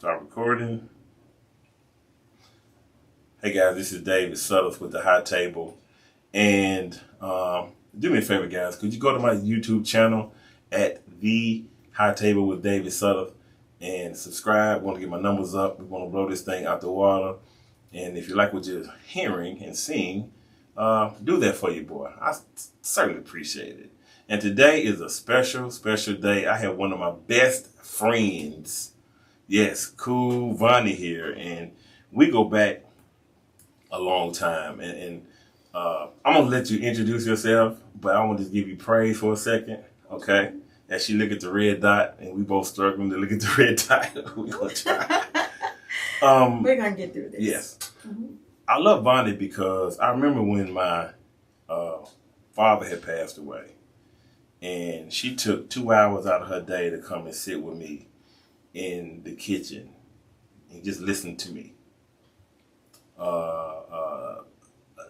Start recording. Hey guys, this is David Suttles with the High Table. And do me a favor, guys. Could you go to my YouTube channel at The High Table with David Suttles and subscribe? We want to get my numbers up. We want to blow this thing out the water. And if you like what you're hearing and seeing, do that for your boy. I certainly appreciate it. And today is a special, special day. I have one of my best friends. Yes, cool Vonnie here. And we go back a long time. And I'm going to let you introduce yourself, but I want to give you praise for a second, okay? As she look at the red dot, and we both struggling to look at the red dot. We're going to try. We're going to get through this. Yes. Mm-hmm. I love Vonnie because I remember when my father had passed away, and she took 2 hours out of her day to come and sit with me in the kitchen and just listen to me.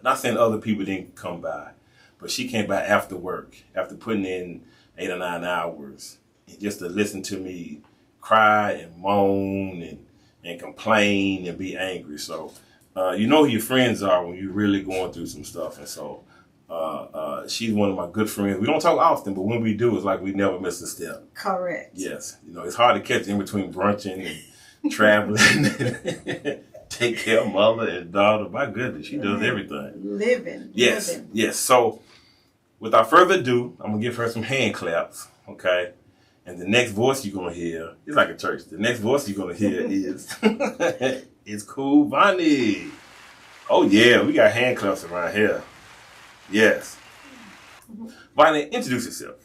Not saying other people didn't come by, but she came by after work, after putting in 8 or 9 hours, and just to listen to me cry and moan and complain and be angry. So you know who your friends are when you're really going through some stuff. And so she's one of my good friends. We don't talk often, but when we do, it's like we never miss a step. Correct. Yes. You know, it's hard to catch in between brunching and traveling. Take care of mother and daughter. My goodness, she does everything. Living. Yes. Living. Yes. So without further ado, I'm going to give her some hand claps, okay? And the next voice you're going to hear, it's like a church. The next voice you're going to hear is, it's cool Vonnie. Oh, yeah, we got hand claps around here. Yes. Vonnie, introduce yourself.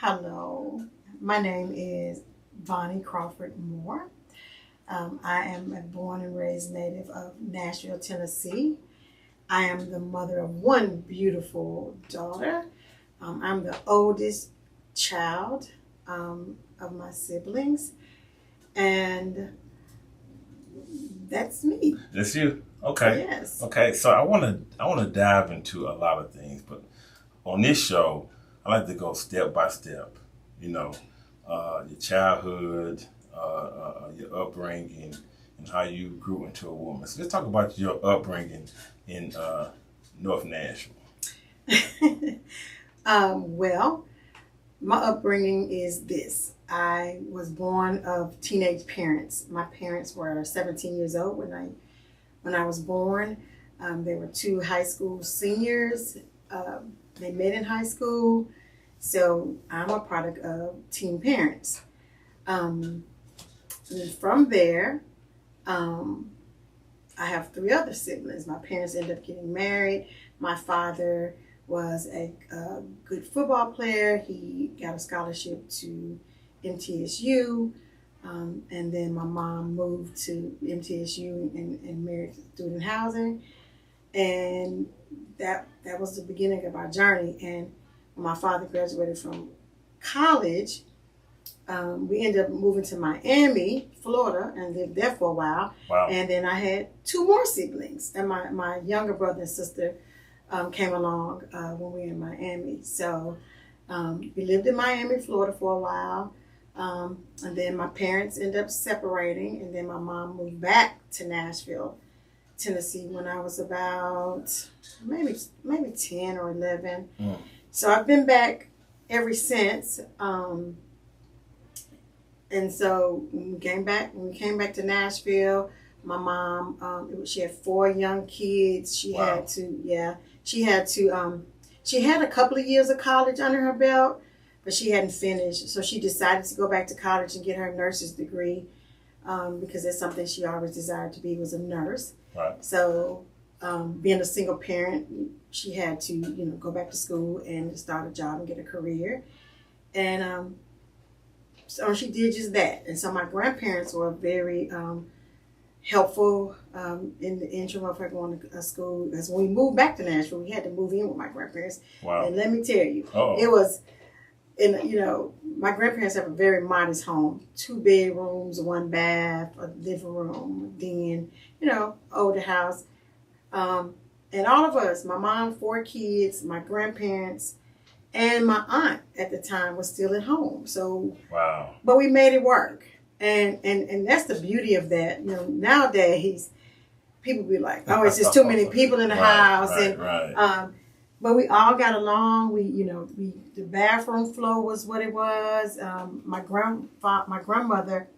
Hello. My name is Vonnie Crawford Moore. I am a born and raised native of Nashville, Tennessee. I am the mother of one beautiful daughter. I'm the oldest child of my siblings, and that's me. That's you. Okay. Yes. Okay. So I want to dive into a lot of things, but on this show, I like to go step by step. You know, your childhood, your upbringing, and how you grew into a woman. So let's talk about your upbringing in North Nashville. Well, my upbringing is this. I was born of teenage parents. My parents were 17 years old when I was born. They were 2 high school seniors. They met in high school. So I'm a product of teen parents. And from there, I have 3 other siblings. My parents ended up getting married. My father was a good football player. He got a scholarship to MTSU. And then my mom moved to MTSU and married student housing. And that was the beginning of our journey. And when my father graduated from college, we ended up moving to Miami, Florida, and lived there for a while. Wow. And then I had 2 more siblings. And my younger brother and sister came along when we were in Miami. So we lived in Miami, Florida for a while. And then my parents ended up separating. And then my mom moved back to Nashville, Tennessee when I was about maybe 10 or 11. So I've been back ever since. And so when we came back to Nashville, my mom, she had 4 young kids. She had a couple of years of college under her belt, but she hadn't finished. So she decided to go back to college and get her nurse's degree, because that's something she always desired to be, was a nurse. Right. So being a single parent, she had to, go back to school and start a job and get a career. And so she did just that. And so my grandparents were very helpful in the interim of her going to school. Because when we moved back to Nashville, we had to move in with my grandparents. Wow. And let me tell you, it was, my grandparents have a very modest home. 2 bedrooms, 1 bath, a living room, den, older house. And all of us, my mom, 4 kids, my grandparents, and my aunt at the time was still at home. So, wow. But we made it work. And that's the beauty of that. You know, nowadays people be like, oh, it's just too many people in the house, but we all got along. The bathroom floor was what it was. My grandmother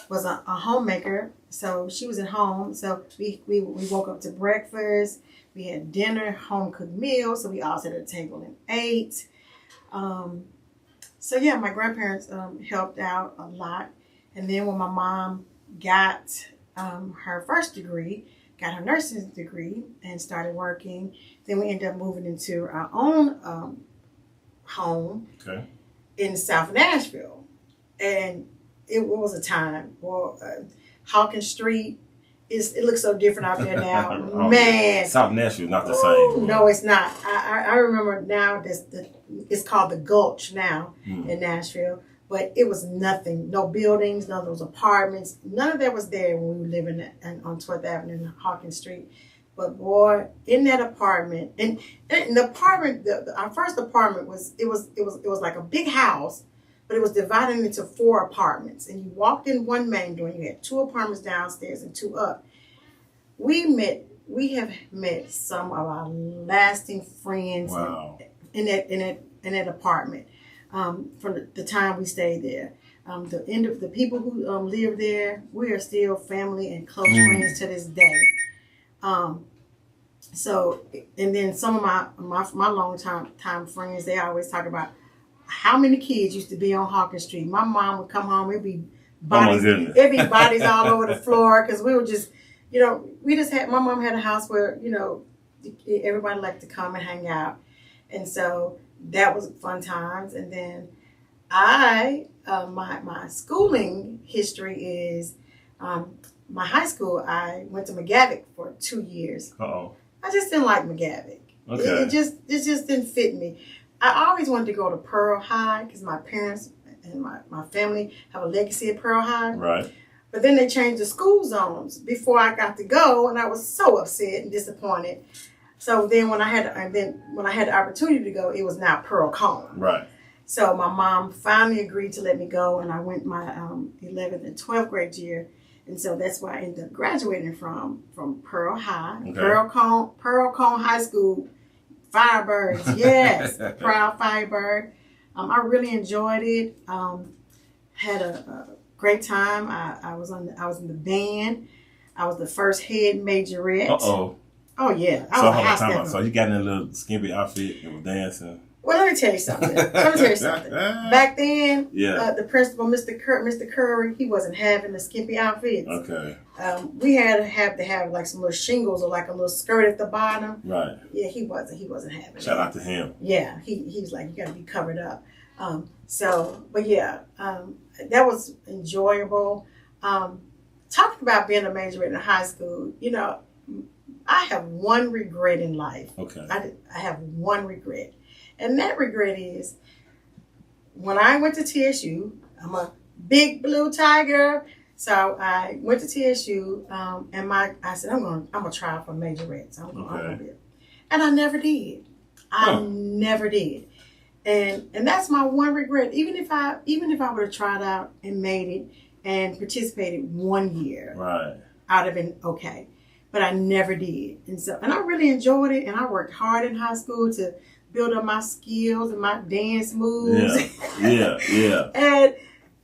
was a homemaker, so she was at home. So we woke up to breakfast. We had dinner, home cooked meals. So we all sat at the table and ate. So yeah, my grandparents helped out a lot. And then when my mom got her first degree, got her nursing degree, and started working, then we ended up moving into our own home in South Nashville. And it was a time. Well, Hawkins Street, it looks so different out there now. Man. South Nashville, not the same. No, it's not. I remember now, it's called the Gulch now in Nashville. But it was nothing. No buildings, none of those apartments. None of that was there when we were living on 12th Avenue and Hawkins Street. But boy, in that apartment, and the apartment, our first apartment was like a big house, but it was divided into 4 apartments. And you walked in one main door, and you had 2 apartments downstairs and 2 up. We have met some of our lasting friends in that apartment. From the time we stayed there. The people who live there, we are still family and close friends to this day. So, and then some of my long time friends, they always talk about how many kids used to be on Hawkins Street. My mom would come home, it'd be bodies all over the floor, because we were just, my mom had a house where, everybody liked to come and hang out. And so that was fun times. And then my schooling history is, my high school, I went to McGavick for 2 years. I just didn't like McGavick. Okay. It just didn't fit me. I always wanted to go to Pearl High because my parents and my family have a legacy at Pearl High. Right. But then they changed the school zones before I got to go, and I was so upset and disappointed. So then when I had the opportunity to go, it was now Pearl Cone. Right. So my mom finally agreed to let me go, and I went my 11th and 12th grade year. And so that's why I ended up graduating from Pearl High. Okay. Pearl Cone High School, Firebirds, yes, proud Firebird. I really enjoyed it. Had a great time. I was in the band. I was the first head majorette. Oh yeah, So you got in a little skimpy outfit and was dancing. Well, let me tell you something. Back then, the principal, Mr. Curry, he wasn't having the skimpy outfits. Okay. We had to have like some little shingles or like a little skirt at the bottom. Right. Yeah, he wasn't having. Shout out to him. Yeah, he's like, you got to be covered up. That was enjoyable. Talking about being a majorette in high school, I have one regret in life. Okay. I have one regret. And that regret is when I went to TSU, I'm a big blue tiger. So I went to TSU and I said, I'm gonna try for majorette. So I'm gonna be it. And I never did. I never did. And that's my one regret. Even if I would have tried out and made it and participated 1 year, right, I'd have been okay. But I never did. And I really enjoyed it, and I worked hard in high school to build up my skills and my dance moves. Yeah. And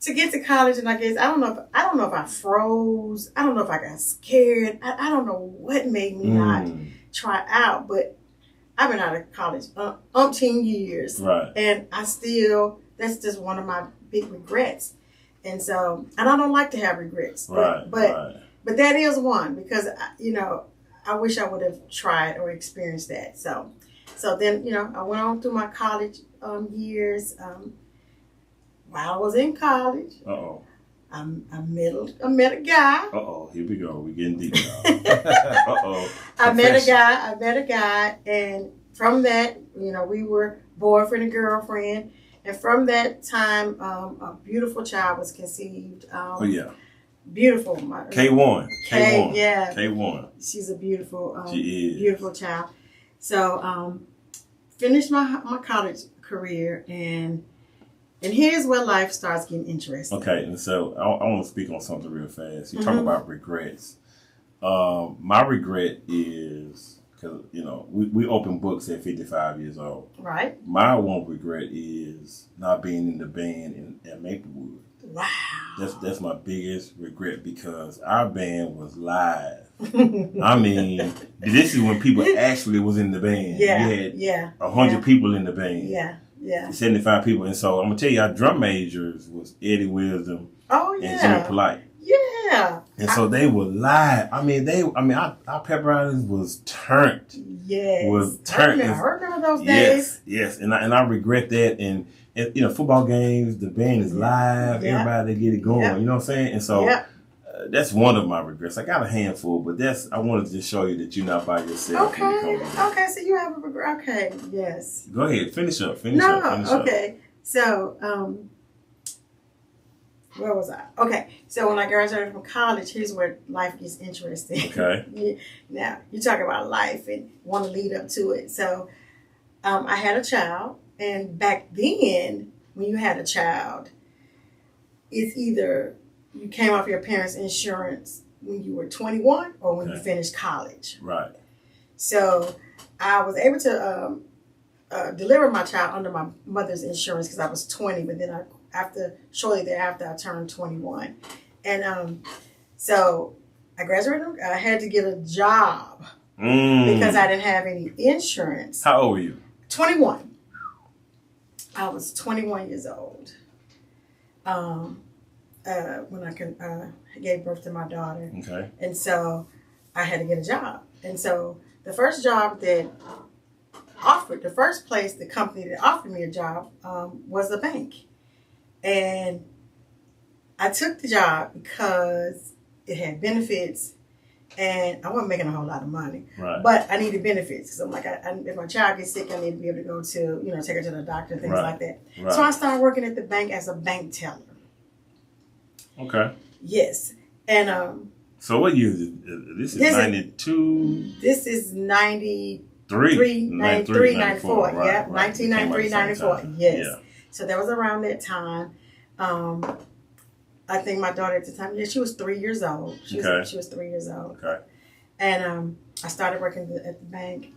to get to college, and I guess I don't know if I froze. I don't know if I got scared. I don't know what made me not try out, but I've been out of college umpteen years. Right. And that's just one of my big regrets. And I don't like to have regrets. Right. But that is one, because, I wish I would have tried or experienced that. So then, I went on through my college years. While I was in college, I met a guy. Here we go. We're getting deep now. I met a guy, and from that, we were boyfriend and girlfriend. And from that time, a beautiful child was conceived. Beautiful. K1. Yeah. K1. She's a beautiful, she is. Beautiful child. So, finished my college career, and And here's where life starts getting interesting. Okay, and so I want to speak on something real fast. You talk about regrets. My regret is, because, we open books at 55 years old. Right. My one regret is not being in the band at Maplewood. Wow. That's my biggest regret, because our band was live. I mean, this is when people actually was in the band. Yeah. You had 100 people in the band. Yeah. Yeah. 75 people. And so I'm going to tell you, our drum majors was Eddie Wisdom and Jimmy Polite. Yeah. And so they were live. Our pep rallies was turned. Yes. I remember those days. Yes. And I regret that. And football games, the band is live. Yeah. Everybody get it going. Yeah. You know what I'm saying? And so that's one of my regrets. I got a handful, but I wanted to just show you that you're not by yourself. Okay, so you have a regret. Okay, yes. Go ahead, finish up. Okay. So, where was I? Okay, so when I graduated from college, here's where life gets interesting. Okay. Now, you talk about life and want to lead up to it. So, I had a child, and back then, when you had a child, it's either you came off your parents' insurance when you were 21 or when you finished college. Right. So I was able to deliver my child under my mother's insurance because I was 20, but then shortly thereafter I turned 21. And so I graduated. I had to get a job because I didn't have any insurance. How old were you? 21. I was 21 years old. When I gave birth to my daughter. Okay. And so I had to get a job. And so the first job the company that offered me a job was a bank. And I took the job because it had benefits and I wasn't making a whole lot of money. Right. But I needed benefits because I'm like, if my child gets sick, I need to be able to go to, take her to the doctor and things like that. Right. So I started working at the bank as a bank teller. Okay. Yes. And so what year is it? This is 92? This is 93, 94. Right, Yeah, right. 1993, 94. Yes. Yeah. So that was around that time. I think my daughter at the time, she was 3 years old. She was 3 years old. Okay. And I started working at the bank.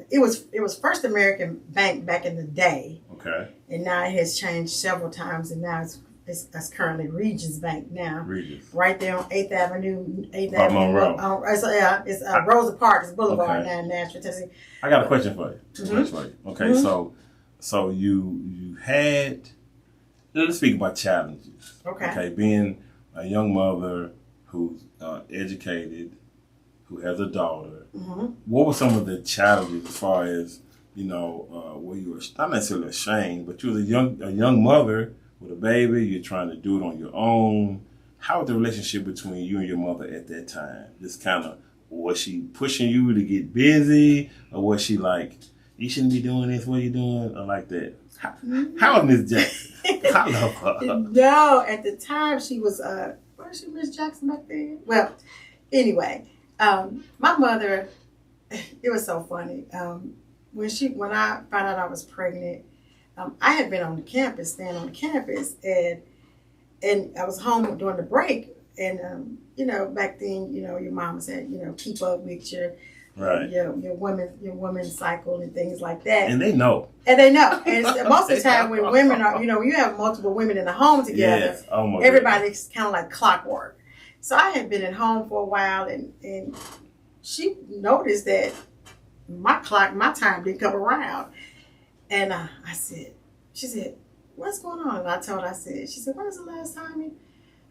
It was First American Bank back in the day. Okay. And now it has changed several times, and now it's currently Regions Bank now. Regis. Right there on 8th Avenue. 8th By Avenue. Monroe. It's Rosa Parks Boulevard now in Nashville, Tennessee. I got a question for you. Mm-hmm. Okay, so you had, let's speak about challenges. Okay. Being a young mother who's educated, who has a daughter, what were some of the challenges as far as, where you were not necessarily ashamed, but you was a young mother with a baby, you're trying to do it on your own. How was the relationship between you and your mother at that time? Just kind of, was she pushing you to get busy? Or was she like, you shouldn't be doing this, what are you doing? Or like that? How was Miss Jackson? I love her. No, at the time she was, was she Miss Jackson back then? Well, anyway, my mother, it was so funny. When I found out I was pregnant, I had been staying on the campus, and I was home during the break. And, back then, your mama said, keep up with your women's cycle and things like that. And they know. And most of the time when women are, when you have multiple women in the home together, everybody's kind of like clockwork. So I had been at home for a while, and she noticed that my time didn't come around. And she said, what's going on? And I told her, she said, when was the last time you?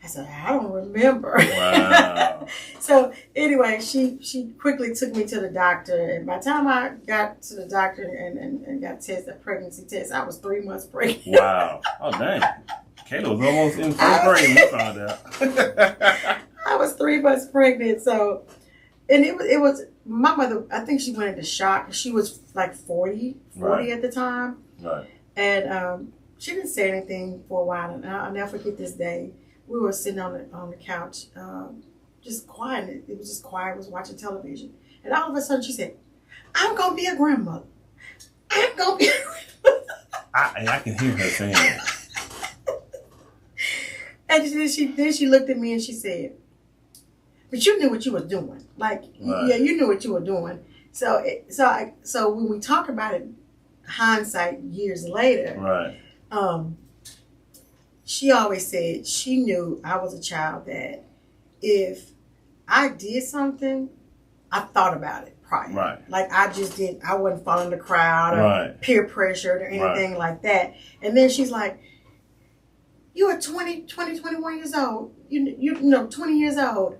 I said, I don't remember. Wow. So anyway, she quickly took me to the doctor. And by the time I got to the doctor and got a pregnancy test, I was 3 months pregnant. Wow. Oh, dang. Kayla was almost in first grade when we found out. I was 3 months pregnant. So, and it was my mother, I think she went into shock. She was like 40 at the time. Right. And she didn't say anything for a while. And I'll never forget this day. We were sitting on the couch, just quiet. It was just quiet. I was watching television. And all of a sudden she said, I'm going to be a grandmother. I'm going to be a grandmother. I can hear her saying that. And then she looked at me and she said, "But you knew what you were doing. Like, Right. yeah, you knew what you were doing." So when we talk about it, hindsight years later, Right. she always said she knew I was a child that if I did something, I thought about it prior. Right. Like I wasn't following the crowd or Right. peer pressured or anything like that. And then she's like, "You are 21 years old. You know, 20 years old.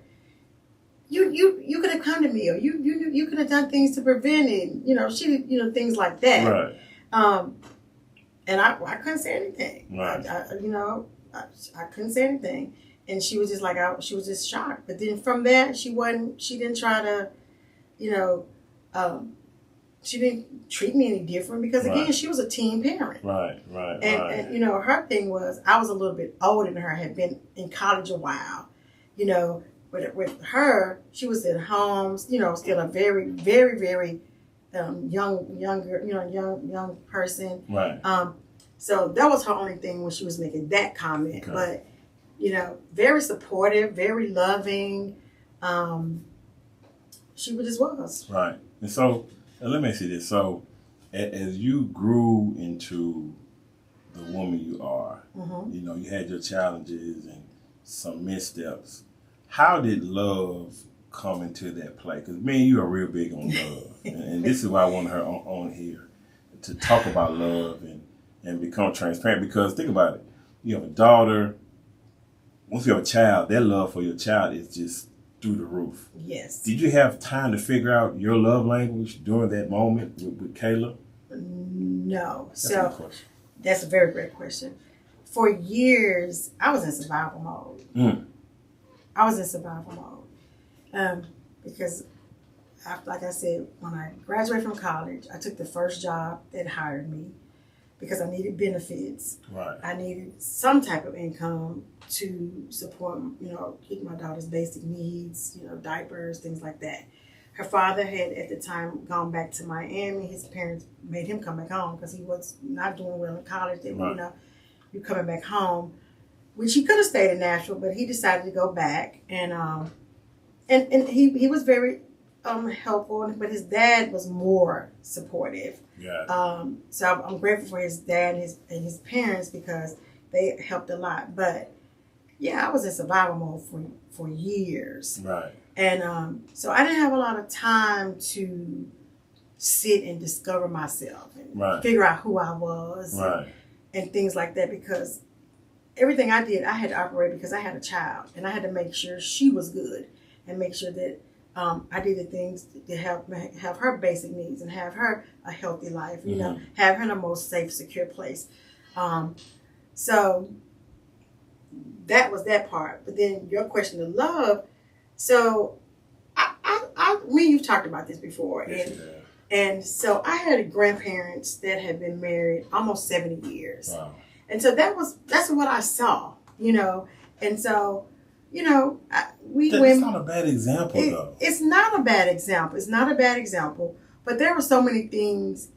You could have come to me, or you could have done things to prevent it. Things like that." Right. And I couldn't say anything. Right. I couldn't say anything, and she was just like she was just shocked. But then from that, she didn't try to, she didn't treat me any different because again, Right. she was a teen parent. Right. Right. And her thing was I was a little bit older than her, had been in college a while, But with her, she was at home, still a very, very, very young person. Right. So that was her only thing when she was making that comment. Okay. But, very supportive, very loving. She just was. Right. And so, let me ask you this. So, as you grew into the woman you are, Mm-hmm. You had your challenges and some missteps. How did love come into that play? Because me and you are real big on love. and this is why I want her on here, to talk about love and become transparent. Because think about it. You have a daughter. Once you have a child, that love for your child is just through the roof. Yes. Did you have time to figure out your love language during that moment with Kayla? No. That's a good question. That's a very great question. For years, I was in survival mode. I was in survival mode because, like I said, when I graduated from college, I took the first job that hired me because I needed benefits. Right. I needed some type of income to support, keep my daughter's basic needs, diapers, things like that. Her father had, at the time, gone back to Miami. His parents made him come back home because he was not doing well in college. They, Right. You're coming back home, which he could have stayed in Nashville, but he decided to go back. And he was very helpful, but his dad was more supportive. Yeah. So I'm grateful for his dad and his parents because they helped a lot. But yeah, I was in survival mode for years. Right. And so I didn't have a lot of time to sit and discover myself and Right. figure out who I was Right. and things like that because everything I did, I had to operate because I had a child and I had to make sure she was good and make sure that I did the things to have her basic needs and have her a healthy life, have her in a most safe, secure place. So that was that part. But then your question of love. So you've talked about this before. Yes, And so I had grandparents that had been married almost 70 years. wow. And so that's what I saw, And so, That's not a bad example, though. It's not a bad example. It's not a bad example. But there were so many things.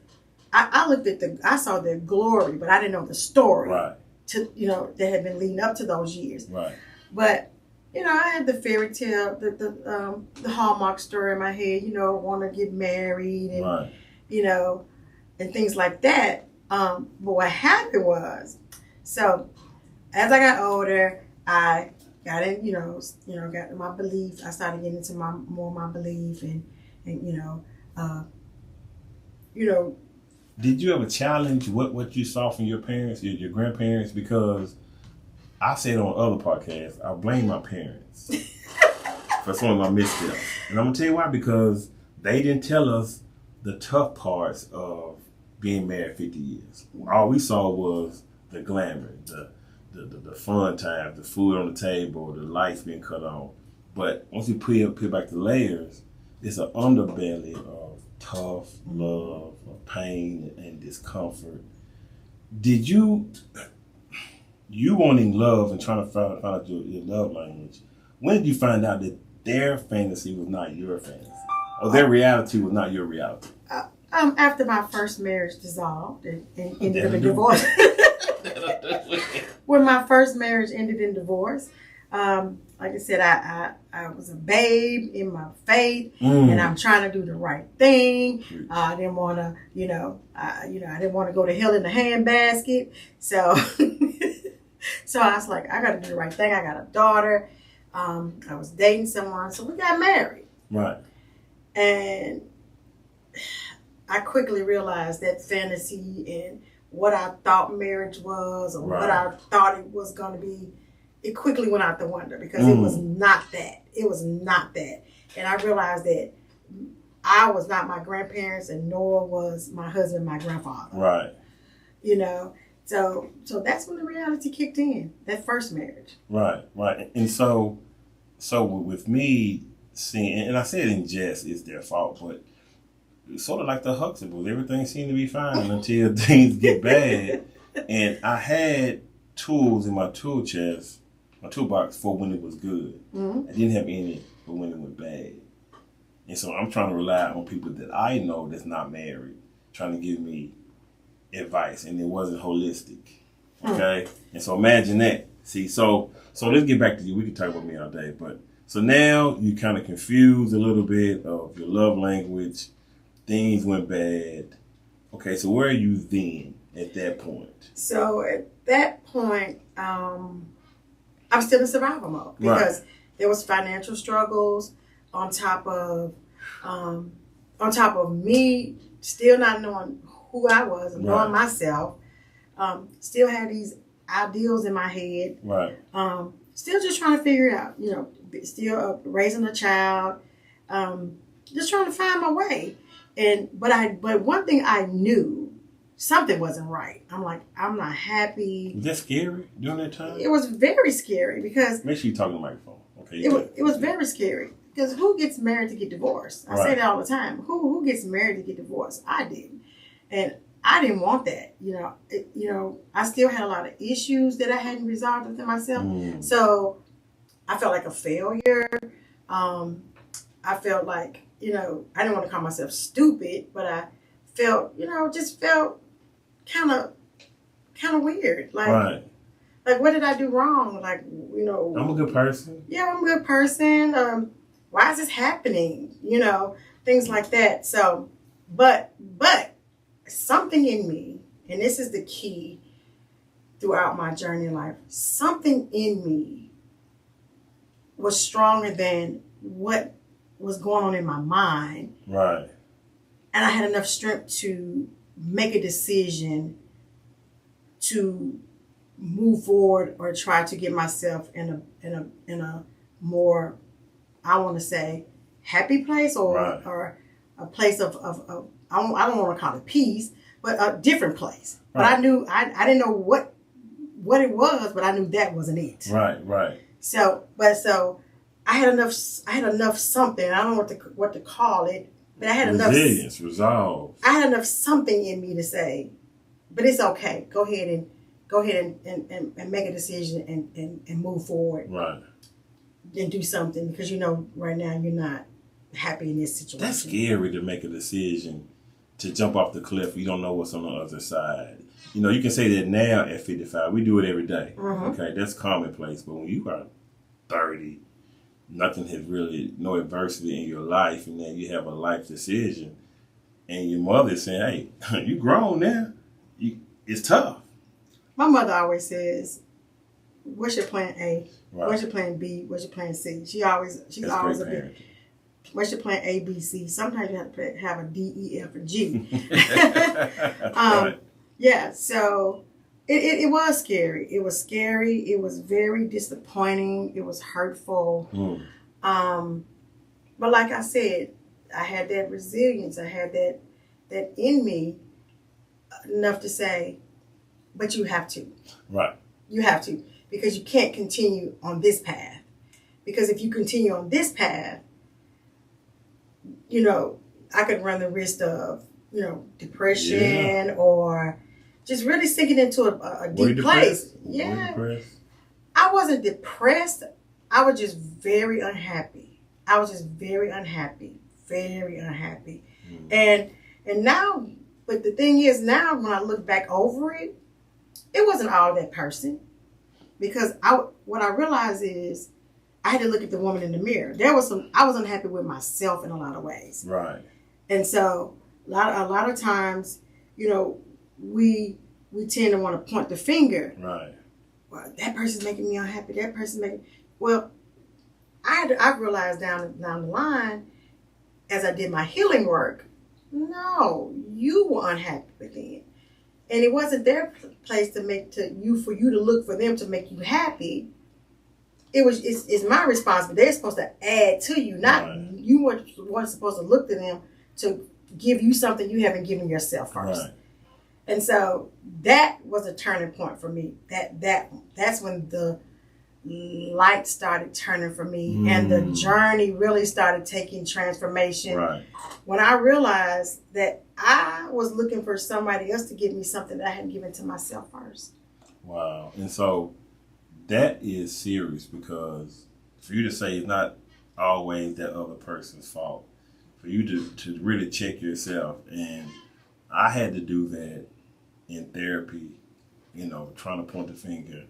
I saw their glory, but I didn't know the story. Right. That had been leading up to those years. Right. But, I had the fairy tale, the Hallmark story in my head, want to get married and, Right. And things like that. But what happened was, so as I got older, I got in, got my belief. I started getting into more my belief and Did you ever challenge what you saw from your parents, your grandparents? Because I said on other podcasts, I blame my parents for some of my missteps. And I'm going to tell you why. Because they didn't tell us the tough parts of being married 50 years. All we saw was the glamour, the fun times, the food on the table, the lights being cut on. But once you peel back the layers, it's an underbelly of tough love, of pain and discomfort. Did you wanting love and trying to find out your love language, when did you find out that their fantasy was not your fantasy? Or their reality was not your reality? After my first marriage dissolved and ended up in divorce. When my first marriage ended in divorce, like I said, I was a babe in my faith, and I'm trying to do the right thing. I didn't want to, I didn't want to go to hell in the handbasket. So, so I was like, I got to do the right thing. I got a daughter. I was dating someone, so we got married. Right. And I quickly realized that fantasy and what I thought marriage was, or what I thought it was going to be, it quickly went out the window because it was not that. It was not that. And I realized that I was not my grandparents, and nor was my husband my grandfather. Right. So that's when the reality kicked in, that first marriage. Right. And so with me seeing, and I said in jest, it's their fault, but it's sort of like the Huxtables. Everything seemed to be fine until things get bad. And I had tools in my tool chest, my toolbox, for when it was good. I didn't have any for when it went bad. And so I'm trying to rely on people that I know that's not married, trying to give me advice, and it wasn't holistic. Okay? And so imagine that. See, so let's get back to you. We can talk about me all day, but so now you kind of confused a little bit of your love language. Things went bad. Okay, so where are you then at that point? So at that point, I'm still in survival mode because there was financial struggles on top of me still not knowing who I was and knowing myself. Still had these ideals in my head. Right. Still just trying to figure it out. Still raising a child. Just trying to find my way. But one thing I knew, something wasn't right. I'm like, I'm not happy. Was that scary during that time? It was very scary because... Make sure you talk to the microphone. Okay. It was very scary because who gets married to get divorced? I say that all the time. Who gets married to get divorced? I didn't. And I didn't want that. I still had a lot of issues that I hadn't resolved within myself. So I felt like a failure. I felt like, I didn't want to call myself stupid, but I felt, just felt kind of weird. Like, what did I do wrong? Like, I'm a good person. Yeah, I'm a good person. Why is this happening? Things like that. So, but something in me, and this is the key throughout my journey in life, something in me was stronger than what was going on in my mind. Right. And I had enough strength to make a decision to move forward or try to get myself in a more, I want to say, happy place or a place of I don't want to call it peace, but a different place. But I knew I didn't know what it was, but I knew that wasn't it. Right. So I had enough something. I don't know what to call it, but I had resilience, resolve. I had enough something in me to say, but it's okay. Go ahead and make a decision and move forward. Right. And do something because right now you're not happy in this situation. That's scary to make a decision to jump off the cliff. You don't know what's on the other side. You can say that now at 55. We do it every day. Okay, that's commonplace. But when you are 30, nothing has really, no adversity in your life, and then you have a life decision, and your mother is saying, hey, you grown now. It's tough. My mother always says, what's your plan A? Right. What's your plan B? What's your plan C? She's always a bit, what's your plan A, B, C? Sometimes you have to have a D, E, F, and G. Yeah, so it was scary. It was scary. It was very disappointing. It was hurtful. But like I said, I had that resilience. I had that in me enough to say, but you have to. Right. You have to. Because you can't continue on this path. Because if you continue on this path, I could run the risk of, depression or just really sinking into a deep place. Yeah. I wasn't depressed. I was just very unhappy. Very unhappy. And And now, but the thing is now when I look back over it, it wasn't all that person. Because what I realized is I had to look at the woman in the mirror. I was unhappy with myself in a lot of ways. Right. And so a lot of times, we tend to want to point the finger. Right. Well, that person's making me unhappy. That person's making. Well, I realized down the line as I did my healing work. No, you were unhappy within, and it wasn't their place for you to look for them to make you happy. It's my responsibility. They're supposed to add to you, not right. You weren't supposed to look to them to give you something you haven't given yourself first. Right. And so that was a turning point for me. That's when the light started turning for me and the journey really started taking transformation. Right. When I realized that I was looking for somebody else to give me something that I hadn't given to myself first. Wow. And so that is serious, because for you to say it's not always that other person's fault, for you to really check yourself, and I had to do that in therapy, trying to point the finger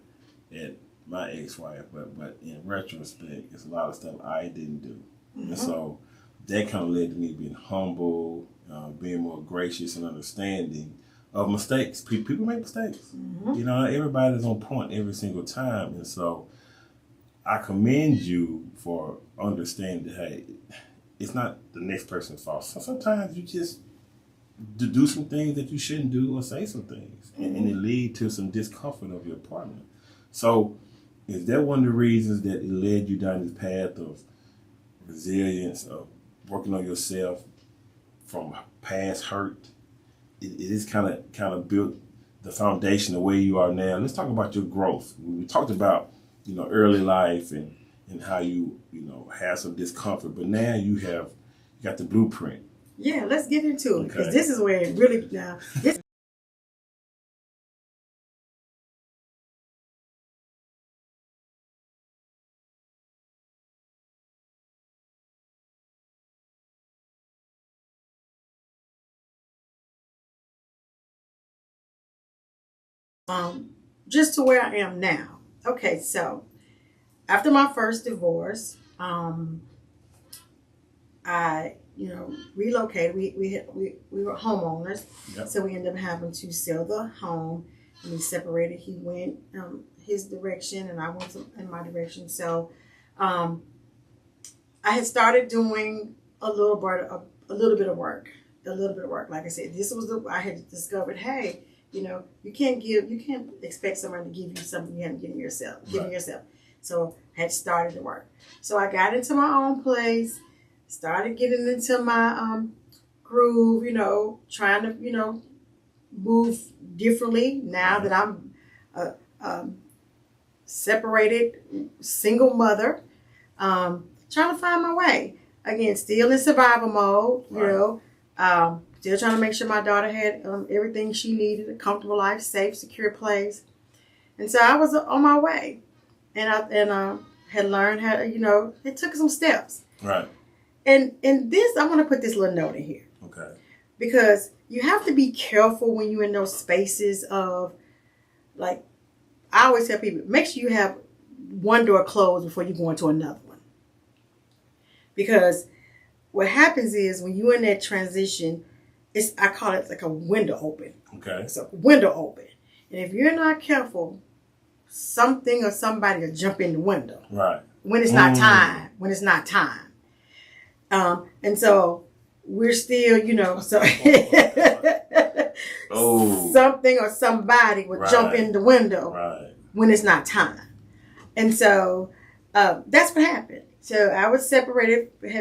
at my ex-wife, but in retrospect, it's a lot of stuff I didn't do. Mm-hmm. And so that kind of led to me being humble, being more gracious and understanding of mistakes. People make mistakes. Mm-hmm. Everybody's on point every single time. And so I commend you for understanding that, hey, it's not the next person's fault. So sometimes you just do some things that you shouldn't do or say some things, mm-hmm. and it lead to some discomfort of your partner. So is that one of the reasons that it led you down this path of resilience, of working on yourself from past hurt? It is kind of built the foundation of where you are now. Let's talk about your growth. We talked about, early life and how you have some discomfort, but now you got the blueprint. Yeah, let's get into it, because this is where it really just to where I am now. Okay, so after my first divorce, I relocated. We were homeowners, yep. So we ended up having to sell the home, and we separated. He went his direction, and I went in my direction. So I had started doing a little bit of work. Like I said, I had discovered, hey, you can't expect someone to give you something you haven't given yourself. So I had started the work. So I got into my own place, started getting into my groove, trying to, move differently now that I'm a separated single mother, trying to find my way. Again, still in survival mode, right. Still trying to make sure my daughter had everything she needed, a comfortable life, safe, secure place. And so I was on my way. And I had learned how to, it took some steps. Right. And this, I want to put this little note in here. Okay. Because you have to be careful when you're in those spaces of, like, I always tell people, make sure you have one door closed before you go into another one. Because what happens is when you're in that transition, I call it like a window open. Okay. It's a window open. And if you're not careful, something or somebody will jump in the window. Right. When it's not time. And so we're still, something or somebody will jump in the window when it's not time. And so that's what happened. So I was had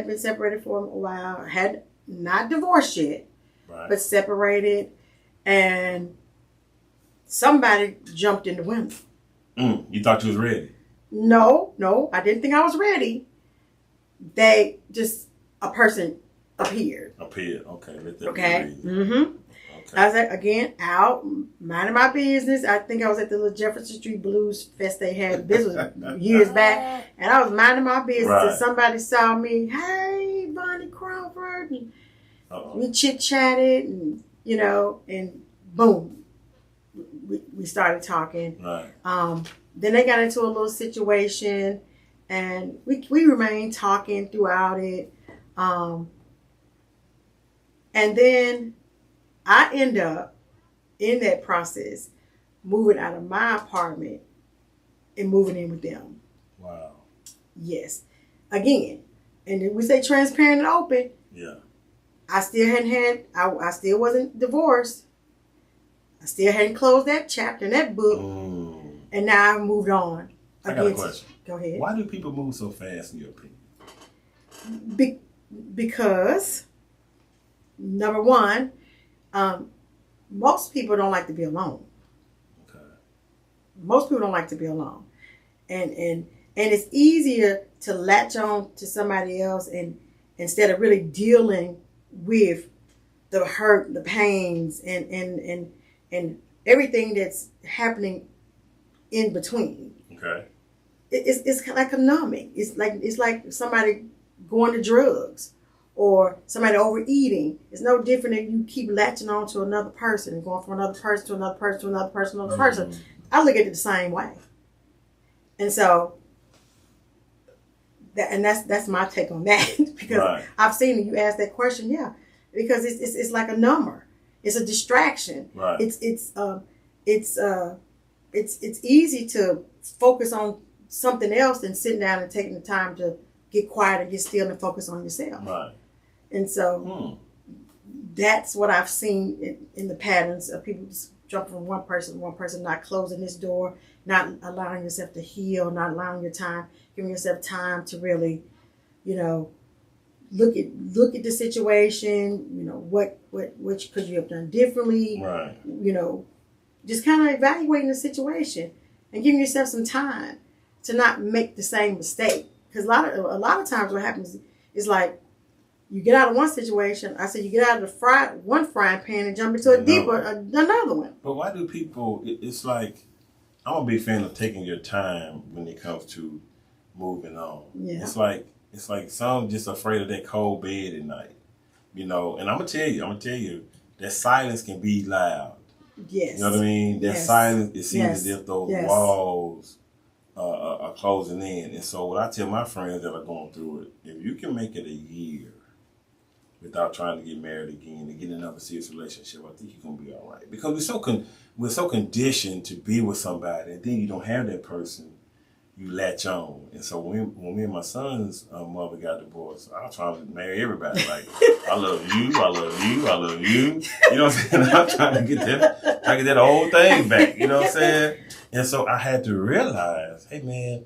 been separated for a while, had not divorced yet, but separated, and somebody jumped in the window. You thought you was ready? No, I didn't think I was ready. A person appeared. Okay. Okay. Mm-hmm. Okay. I was again out minding my business. I think I was at the little Jefferson Street Blues Fest they had. This was years back, and I was minding my business, and somebody saw me. Hey, Vonnie Crawford. We chit-chatted and, and boom, we started talking. Right. Then they got into a little situation and we remained talking throughout it. And then I end up in that process moving out of my apartment and moving in with them. Wow. Yes. Again, and then we say transparent and open. Yeah. I still I still wasn't divorced. I still hadn't closed that chapter in that book. And now I've moved on. I got a question. Go ahead. Why do people move so fast, in your opinion? Because, number one, most people don't like to be alone. Okay. Most people don't like to be alone. And it's easier to latch on to somebody else and instead of really dealing with the hurt, the pains, and everything that's happening in between. Okay. It's like a numbing. It's like somebody going to drugs or somebody overeating. It's no different if you keep latching on to another person and going from another person to another person to another person to another person. I look at it the same way. And so that's my take on that. Because I've seen it. You asked that question, yeah. Because it's like a number. It's a distraction. Right. It's easy to focus on something else than sitting down and taking the time to get quiet and get still and focus on yourself. Right. And so that's what I've seen in the patterns of people just jumping from one person not closing this door, not allowing yourself to heal, not allowing giving yourself time to really, look at the situation, what could you have done differently? Right. Just kind of evaluating the situation and giving yourself some time to not make the same mistake. Because a lot of times what happens is like you get out of one situation. I said you get out of one frying pan and jump into another one. But why do people? It's like I'm a big fan of taking your time when it comes to moving on. Yeah. It's like some just afraid of that cold bed at night, And I'm gonna tell you that silence can be loud. Yes. You know what I mean? That silence, it seems as if those walls are closing in. And so what I tell my friends that are going through it, if you can make it a year without trying to get married again and get in another serious relationship, I think you're going to be all right. Because we're so conditioned to be with somebody, and then you don't have that person, you latch on. And so when me and my son's mother got divorced, I was trying to marry everybody. Like, I love you, I love you, I love you. You know what I'm saying? I'm trying to get that old thing back. You know what I'm saying? And so I had to realize, hey man,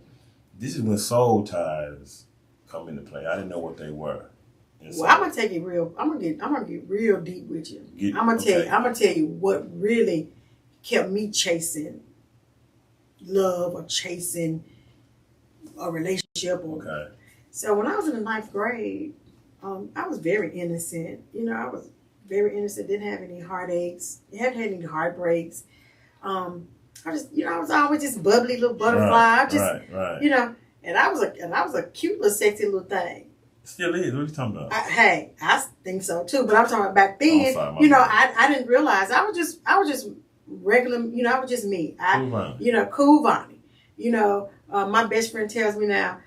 this is when soul ties come into play. I didn't know what they were. Well, I'm gonna take it real. I'm gonna get real deep with you. I'm gonna tell you what really kept me chasing love or chasing a relationship. So when I was in the 9th grade, I was very innocent. I was very innocent. Didn't have any heartaches. Hadn't had any heartbreaks. I was always just bubbly little butterfly. And I was a cute little sexy little thing. Still is. What are you talking about? I think so too. But I'm talking about back then. I didn't realize I was just regular. I was just me. Cool Vonnie. My best friend tells me now.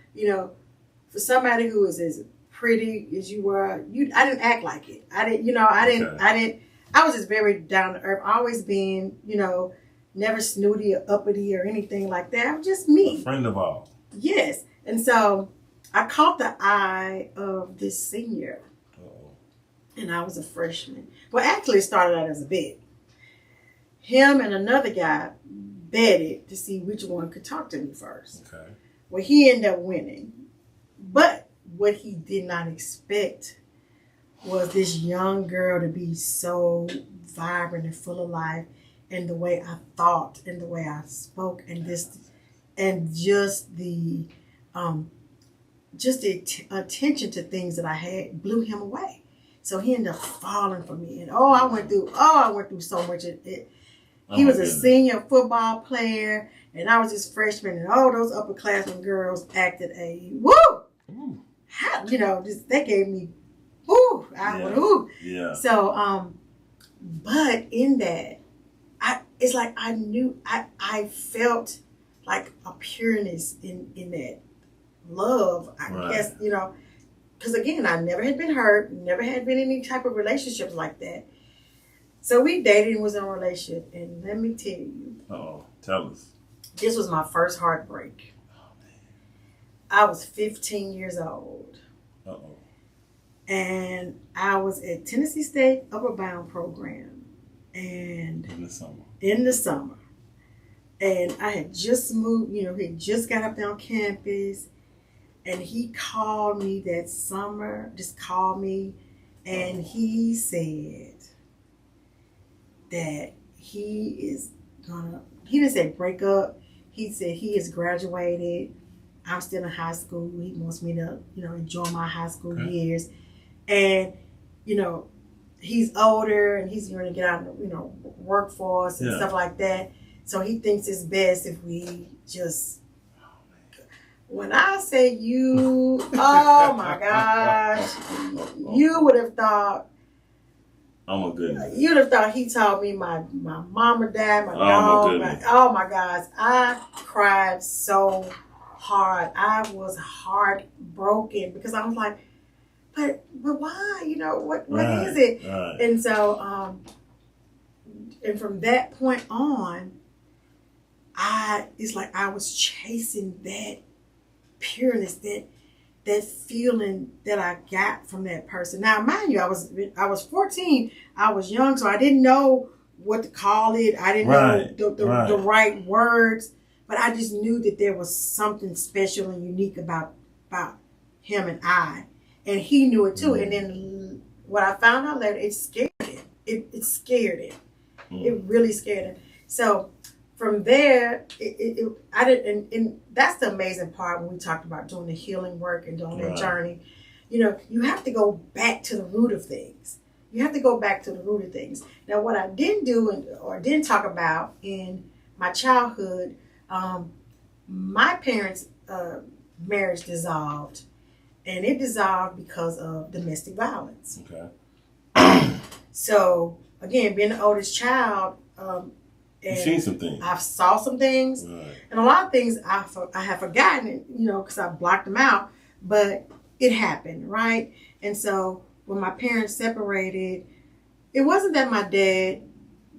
For somebody who is as pretty as you were, I didn't act like it. I didn't. I was just very down to earth. Always being, never snooty or uppity or anything like that. I was just me. A friend of all. Yes, and so I caught the eye of this senior. And I was a freshman. Well, actually, it started out as a bet. Him and another guy betted to see which one could talk to me first. Okay. Well, he ended up winning. But what he did not expect was this young girl to be so vibrant and full of life, and the way I thought and the way I spoke and just the attention to things that I had blew him away. So he ended up falling for me. And I went through so much. He was a senior football player, and I was his freshman, and all those upperclassmen girls acted a woo. How, that gave me, Ooh. Yeah. So, but in that, it's like I knew, I felt like a pureness in that love, I guess, because again, I never had been hurt, never had been in any type of relationships like that. So we dated and was in a relationship, and let me tell you. Tell us. This was my first heartbreak. Oh, man. I was 15 years old. And I was at Tennessee State Upper Bound program. And in the summer. And I had just moved, he had just got up there on campus. And he called me that summer, just called me. And he said that he didn't say break up. He said he has graduated. I'm still in high school. He wants me to, enjoy my high school years. And, he's older and he's going to get out and, workforce and stuff like that. So he thinks it's best if we just, when I say you, oh my gosh, you would have thought, oh my goodness. You would have thought he told me my mama died, my dog. Oh my gosh. I cried so hard. I was heartbroken because I was like, but why? What is it? Right. And so, and from that point on, it's like I was chasing that pureness, that feeling that I got from that person. Now, mind you, I was 14. I was young, so I didn't know what to call it. I didn't know the right words, but I just knew that there was something special and unique about him and I, and he knew it too. And then what I found out later, it scared him. It scared him. It really scared him. So from there, I didn't, and that's the amazing part when we talked about doing the healing work and doing that journey. You have to go back to the root of things. Now, what I didn't do or didn't talk about in my childhood, my parents' marriage dissolved, and it dissolved because of domestic violence. Okay. So again, being the oldest child, you've seen some things. I saw some things, and a lot of things I have forgotten, because I blocked them out. But it happened, right? And so when my parents separated, it wasn't that my dad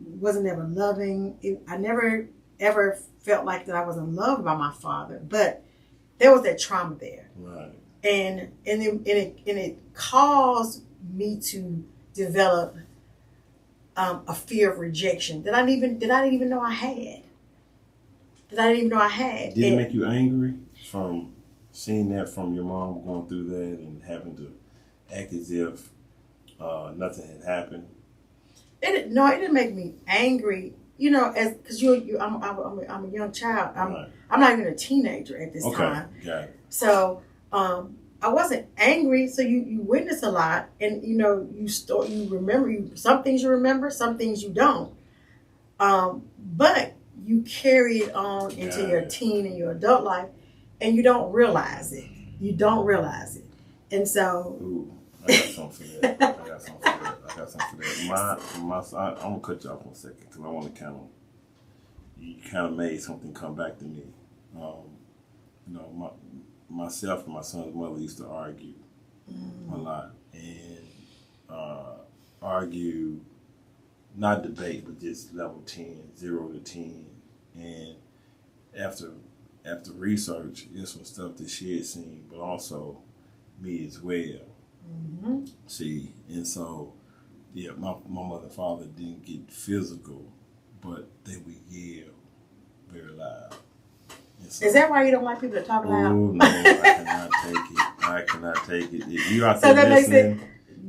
wasn't ever loving. I never ever felt like that I wasn't loved by my father, but there was that trauma there, right? And it caused me to develop a fear of rejection that I didn't even know I had. Did it make you angry from seeing that from your mom going through that and having to act as if nothing had happened? It didn't make me angry. Because I'm a young child. I'm not even a teenager at this time. Got it. So I wasn't angry. So you witness a lot, and you remember some things you remember, some things you don't. But you carry it on into your teen and your adult life, and you don't realize it. And so. Ooh, I got something for that. I'm gonna cut you off 1 second because I want to you kind of made something come back to me. Myself and my son's mother used to argue a lot, and argue, not debate, but just level 10, 0 to 10. And after research, there's some stuff that she had seen, but also me as well. Mm-hmm. See, and so, my mother and father didn't get physical, but they would yell very loud. So, is that why you don't like people to talk loud? Oh, no, I cannot take it. If you out there listening,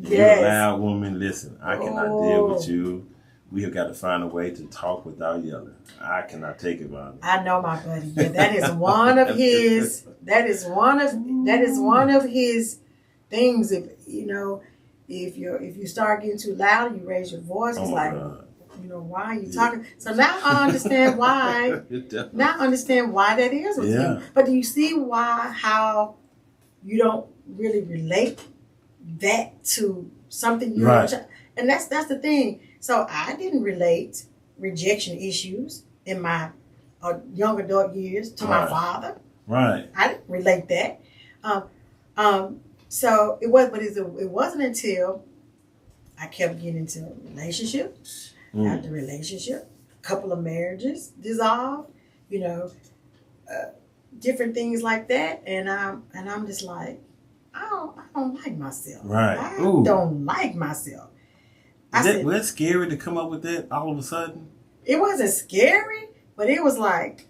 you're a loud woman, listen, I cannot deal with you. We have got to find a way to talk without yelling. I cannot take it, Vonnie. I know, my buddy. Yeah, that is one of his. That is one of his things. If you start getting too loud, you raise your voice. It's like, God. Why are you talking? So now I understand why. Now I understand why that is with you. But do you see how you don't really relate that to something you right. and that's the thing. So I didn't relate rejection issues in my young adult years to my father. Right. I didn't relate that. So it wasn't until I kept getting into a relationship. After relationship, a couple of marriages dissolved, different things like that, and I'm just like, I don't like myself. Right. I don't like myself. Was that scary to come up with that all of a sudden? It wasn't scary, but it was like,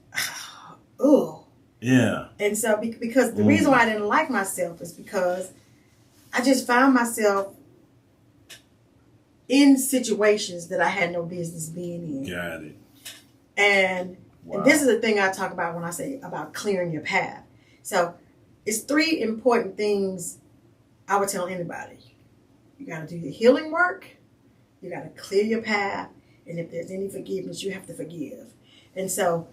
ugh. Yeah. And so because the reason why I didn't like myself is because I just found myself in situations that I had no business being in. Got it. And this is the thing I talk about when I say about clearing your path. So it's 3 important things I would tell anybody. You got to do your healing work. You got to clear your path. And if there's any forgiveness, you have to forgive. And so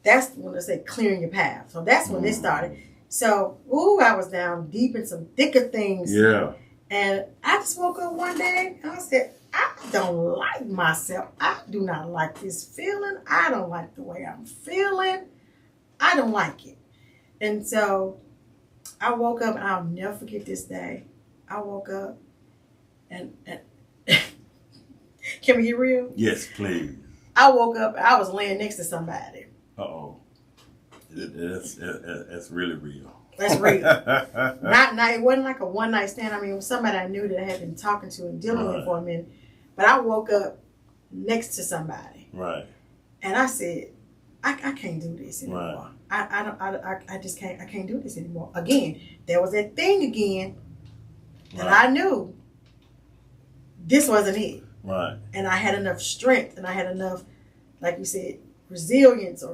that's when I say clearing your path. So that's when this started. So, I was down deep in some thicker things. Yeah. And I just woke up one day and I said, I don't like myself. I do not like this feeling. I don't like the way I'm feeling. I don't like it. And so I woke up, and I'll never forget this day. I woke up and can we get real? Yes, please. I woke up, I was laying next to somebody. Uh-oh. That's really real. That's real. Not it wasn't like a one night stand. I mean, it was somebody I knew that I had been talking to and dealing with for a minute. But I woke up next to somebody. Right. And I said, I can't do this anymore. Right. I just can't. I can't do this anymore. Again, there was that thing again that I knew this wasn't it. Right. And I had enough strength, and I had enough, like you said, resilience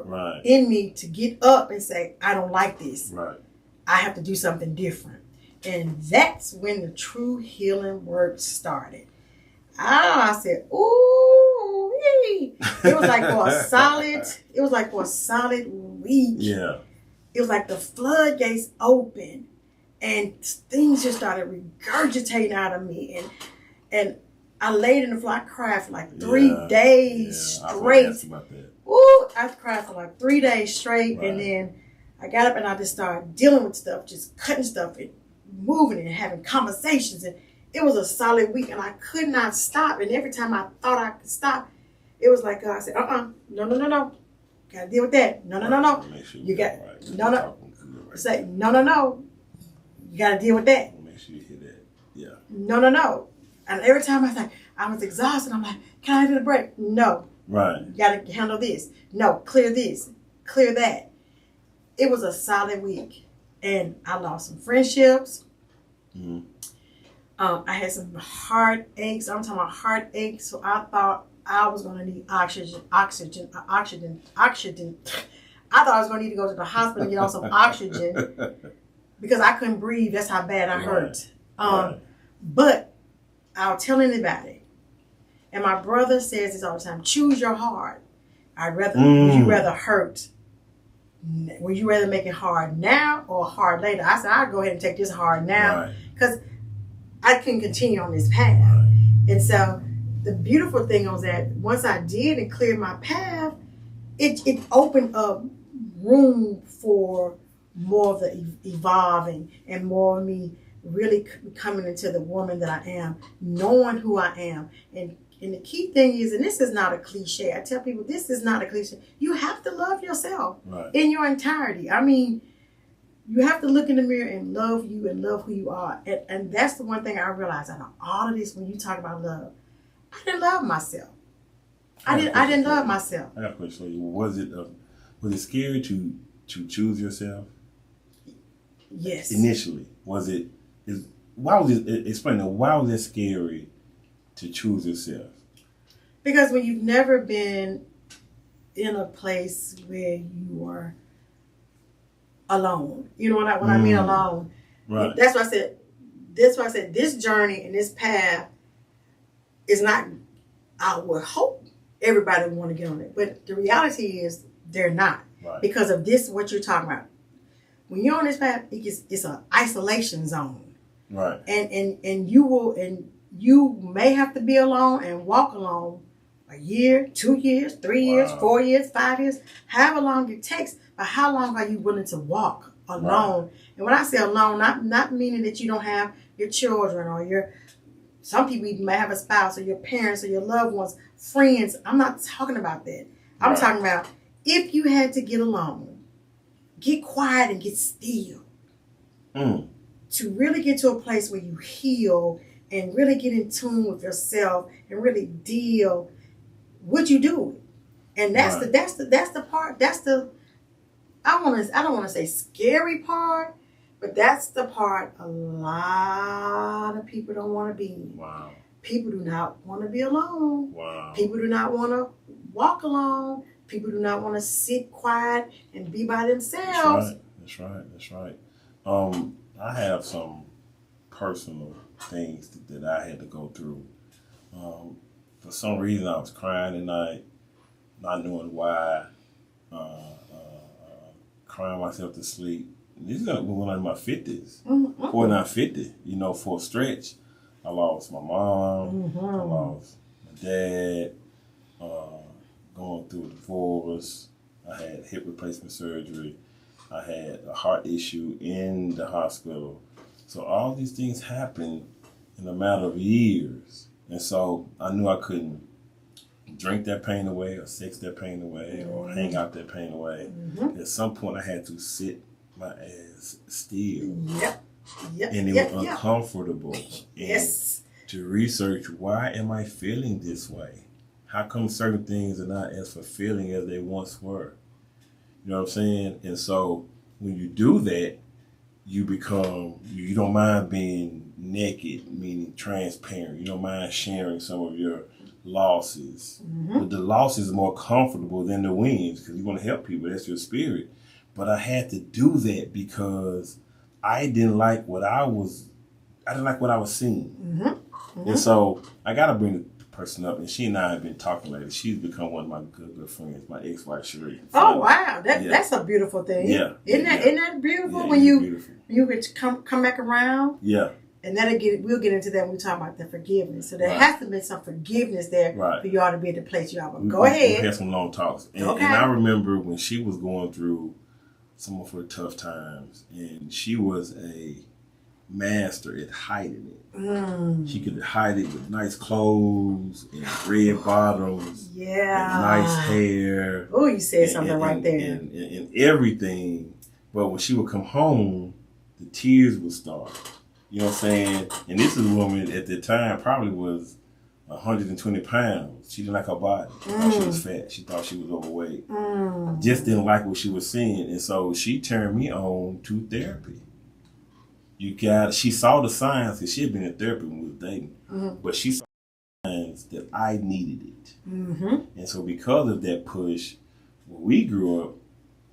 in me to get up and say, I don't like this. Right. I have to do something different. And that's when the true healing work started. I said, ooh, it was like for a solid week. Yeah. It was like the floodgates opened and things just started regurgitating out of me. And I laid in the floor. I cried for like 3 days straight. About that. Ooh, I cried for like 3 days straight. Right. And then I got up and I just started dealing with stuff, just cutting stuff and moving and having conversations. And it was a solid week and I could not stop. And every time I thought I could stop, it was like God said, no. Gotta deal with that. No. Sure You got, right. no. Say, no. You gotta deal with that. Make sure you hear that. Yeah. No. And every time I was exhausted, I'm like, can I do the break? No. Right. You gotta handle this. No, clear this. Clear that. It was a solid week. And I lost some friendships. Mm-hmm. I had some heartaches. I'm talking about heartaches. So I thought I was going to need oxygen. I thought I was going to need to go to the hospital and get on some oxygen because I couldn't breathe. That's how bad I hurt. But I'll tell anybody. And my brother says this all the time. Choose your heart. Would you rather hurt? Would you rather make it hard now or hard later? I said, I'll go ahead and take this hard now because I can continue on this path. Right. And so the beautiful thing was that once I did and cleared my path, it opened up room for more of the evolving and more of me really coming into the woman that I am, knowing who I am. And the key thing is, and this is not a cliche, I tell people this is not a cliche, you have to love yourself in your entirety. I mean, you have to look in the mirror and love you and love who you are. And that's the one thing I realized out of all of this when you talk about love. I didn't love myself. I didn't love myself. I got a question for you. Was it scary to choose yourself? Yes. Initially. Why was it scary to choose yourself? Because when you've never been in a place where you are alone. You know what I mean alone. Right. That's why I said this journey and this path is not, I would hope everybody would want to get on it. But the reality is they're not. Right. Because of this, what you're talking about. When you're on this path, it's an isolation zone. Right. And you you may have to be alone and walk alone a year, 2 years, 3 years, 4 years, 5 years, however long it takes. But how long are you willing to walk alone? Right. And when I say alone, not meaning that you don't have your children or some people even may have a spouse or your parents or your loved ones, friends. I'm not talking about that. I'm talking about if you had to get alone, get quiet and get still. To really get to a place where you heal and really get in tune with yourself and really deal, would you do it? And that's the part. That's the I don't want to say scary part, but that's the part a lot of people don't want to be. Wow. People do not want to be alone. Wow. People do not want to walk alone. People do not want to sit quiet and be by themselves. That's right. I have some personal things that I had to go through. For some reason, I was crying at night, not knowing why, crying myself to sleep. This is when I'm in my 50s, 49, 50. For a stretch, I lost my mom, I lost my dad, going through a divorce. I had hip replacement surgery. I had a heart issue in the hospital. So all these things happened in a matter of years. And so I knew I couldn't drink that pain away or sex that pain away or hang out that pain away. At some point I had to sit my ass still. And it was uncomfortable. Yes. And to research, why am I feeling this way? How come certain things are not as fulfilling as they once were? You know what I'm saying? And so when you do that, you don't mind being naked, meaning transparent. You don't mind sharing some of your losses. But the losses are more comfortable than the wins because you want to help people. That's your spirit. But I had to do that because I didn't like what I was seeing. And so I got to bring the person up, and she and I have been talking lately. She's become one of my good friends, my ex-wife, Cherie. Oh, wow. That's a beautiful thing. Yeah. Isn't that beautiful when you could come back around? Yeah. And we'll get into that when we talk about the forgiveness. So there has to be some forgiveness there for y'all to be at the place you are. Go ahead. We had some long talks. And I remember when she was going through some of her tough times, and she was a master at hiding it. She could hide it with nice clothes and red bottoms. And nice hair. Oh, you said something right there. And everything. But when she would come home, the tears would start. You know what I'm saying? And this is a woman at the time probably was 120 pounds. She didn't like her body. She thought she was fat. She thought she was overweight. Just didn't like what she was seeing. And so she turned me on to therapy. She saw the signs, because she had been in therapy when we were dating. But she saw the signs that I needed it. And so because of that push, when we grew up,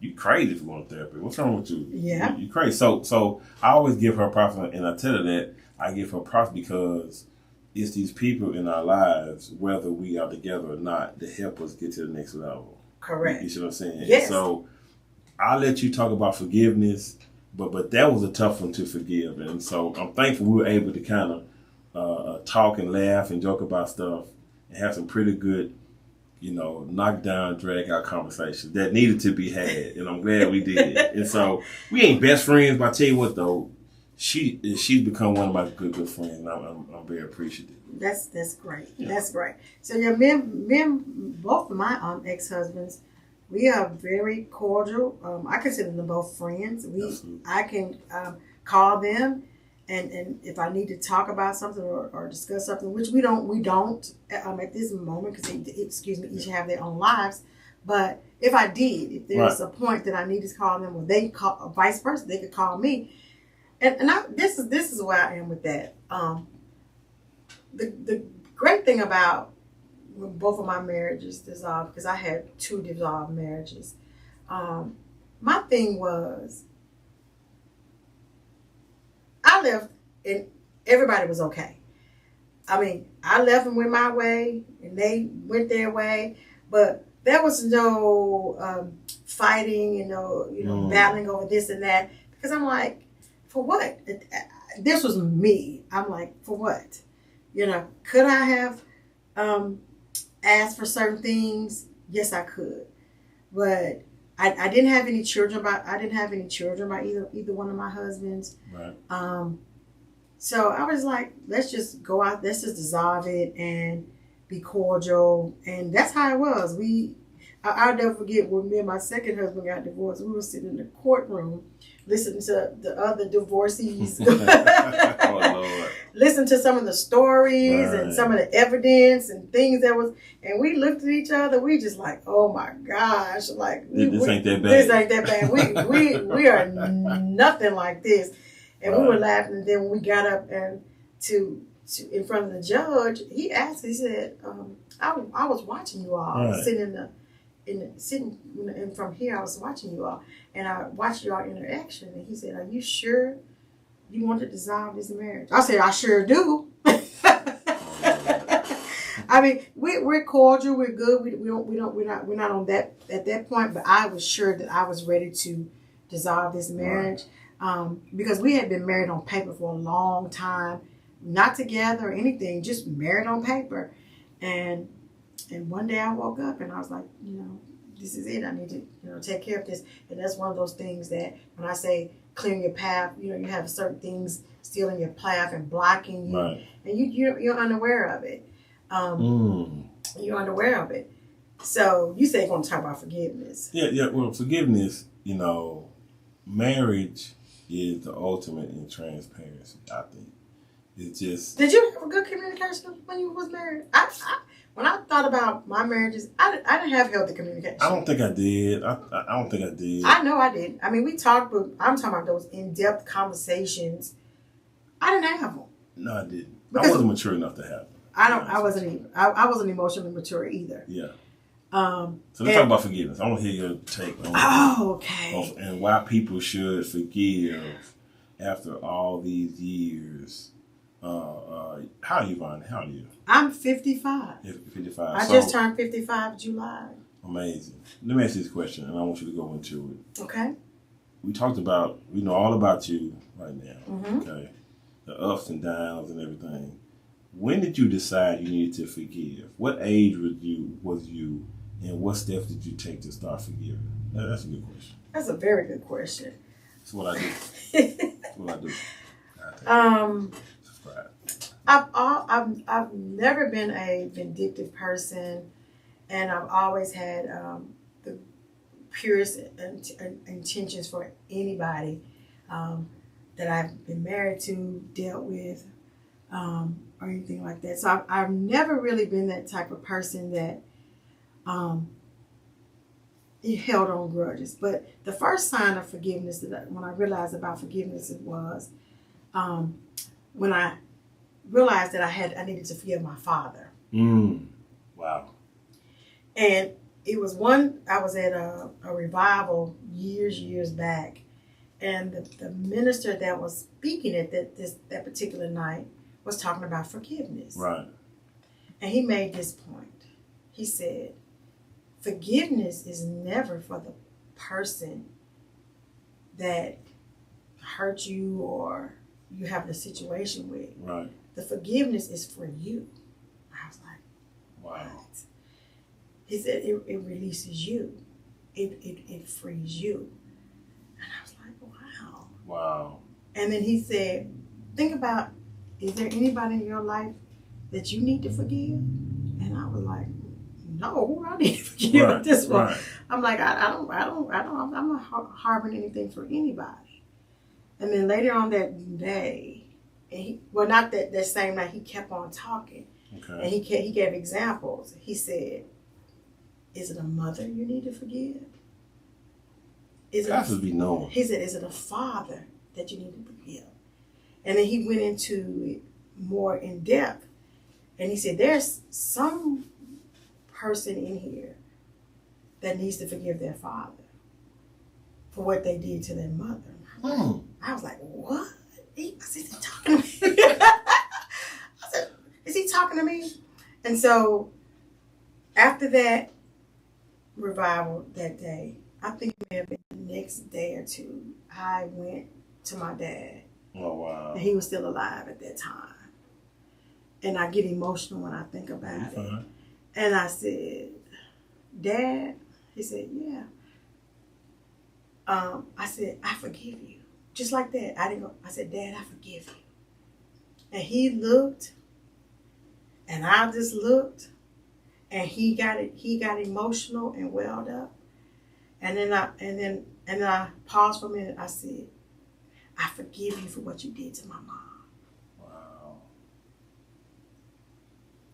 you crazy if you want therapy. What's wrong with you? Yeah. You crazy. So I always give her props, and I tell her that I give her props because it's these people in our lives, whether we are together or not, that help us get to the next level. Correct. You see what I'm saying? Yes. So I'll let you talk about forgiveness, but that was a tough one to forgive. And so I'm thankful we were able to kind of talk and laugh and joke about stuff and have some pretty good, knock down, drag out conversations that needed to be had. And I'm glad we did. And so we ain't best friends, but I tell you what though, she's become one of my good friends, and I'm very appreciative. That's great. Yeah. That's great. So both of my ex-husbands, we are very cordial. I consider them both friends. I can call them, and if I need to talk about something or discuss something, which we don't at this moment because each have their own lives. But if I did, if there was a point that I needed to call them, or they call, or vice versa, they could call me. This is where I am with that. The great thing about when both of my marriages dissolved, because I had 2 dissolved marriages, my thing was I left and everybody was okay. I mean, I left and went my way and they went their way, but there was no fighting and no battling over this and that, because I'm like, for what? This was me. I'm like, for what? You know, could I have asked for certain things? Yes, I could. But I didn't have any children by either one of my husbands. Right. So I was like, let's just go out, let's just dissolve it and be cordial. And that's how it was. I'll never forget when me and my second husband got divorced. We were sitting in the courtroom listening to the other divorcees. Oh, Lord. Listen to some of the stories Right. and some of the evidence and things and we looked at each other. We just like, oh my gosh, like This ain't that bad. This ain't that bad. We are nothing like this. And we were laughing. And then when we got up and to in front of the judge, he asked. He said, I was watching you all Right. sitting in from here. I was watching you all, and I watched your interaction. And he said, "Are you sure you want to dissolve this marriage?" I said, "I sure do." I mean, we're cordial. We're good. We're not on that at that point. But I was sure that I was ready to dissolve this marriage. Because we had been married on paper for a long time, not together or anything, just married on paper. And one day I woke up and I was like, this is it. I need to, take care of this. And that's one of those things that when I say clearing your path, you have certain things still in your path and blocking you, Right. and you're unaware of it. You're unaware of it. So you say you're going to talk about forgiveness. Yeah. Well, forgiveness, marriage is the ultimate in transparency, I think. It's just... Did you have a good communication when you was married? When I thought about my marriages, I didn't have healthy communication. I don't think I did. I don't think I did. I know I did. I mean, we talked, but I'm talking about those in-depth conversations. I didn't have them. No, I didn't. Because I wasn't mature enough to have them. I wasn't emotionally mature either. Yeah. So let's talk about forgiveness. I want to hear your take on okay. And why people should forgive after all these years. How are you, Vonnie? How are you? I'm 55. 55. I just turned 55 July. Amazing. Let me ask you this question, and I want you to go into it. Okay. We talked about, we know all about you right now. Mm-hmm. Okay. The ups and downs and everything. When did you decide you needed to forgive? What age was you, and what steps did you take to start forgiving? That's a good question. That's a very good question. That's what I do. That's what I do. Subscribe. I've never been a vindictive person, and I've always had the purest intentions for anybody that I've been married to, dealt with, or anything like that. So I've never really been that type of person that held on grudges. But the first sign of forgiveness when I realized about forgiveness, it was when I realized that I needed to forgive my father. Wow. And it was I was at a revival years back, and the minister that was speaking at that particular night was talking about forgiveness. Right. And he made this point. He said, forgiveness is never for the person that hurt you or you have the situation with. Right. The forgiveness is for you. I was like, wow. What? He said it releases you. It frees you. And I was like, wow. Wow. And then he said, think about, is there anybody in your life that you need to forgive? And I was like, no, who do I need to forgive at this point? Right. I'm like, I'm not harboring anything for anybody. And then later on that day, not that same night, he kept on talking. Okay. And he gave examples. He said, is it a mother you need to forgive? Is it has to be known. He said, is it a father that you need to forgive? And then he went into it more in depth. And he said, there's some person in here that needs to forgive their father for what they did to their mother. I was like, what? I said, is he talking to me? I said, is he talking to me? And so after that revival that day, I think it may have been the next day or two, I went to my dad. Oh, wow. And he was still alive at that time. and I get emotional when I think about it. Uh-huh. And I said, Dad, he said, yeah. I said, I forgive you. Just like that. I said, Dad, I forgive you. And he looked, and I just looked, and he got emotional and welled up. And then I paused for a minute. I said, I forgive you for what you did to my mom. Wow.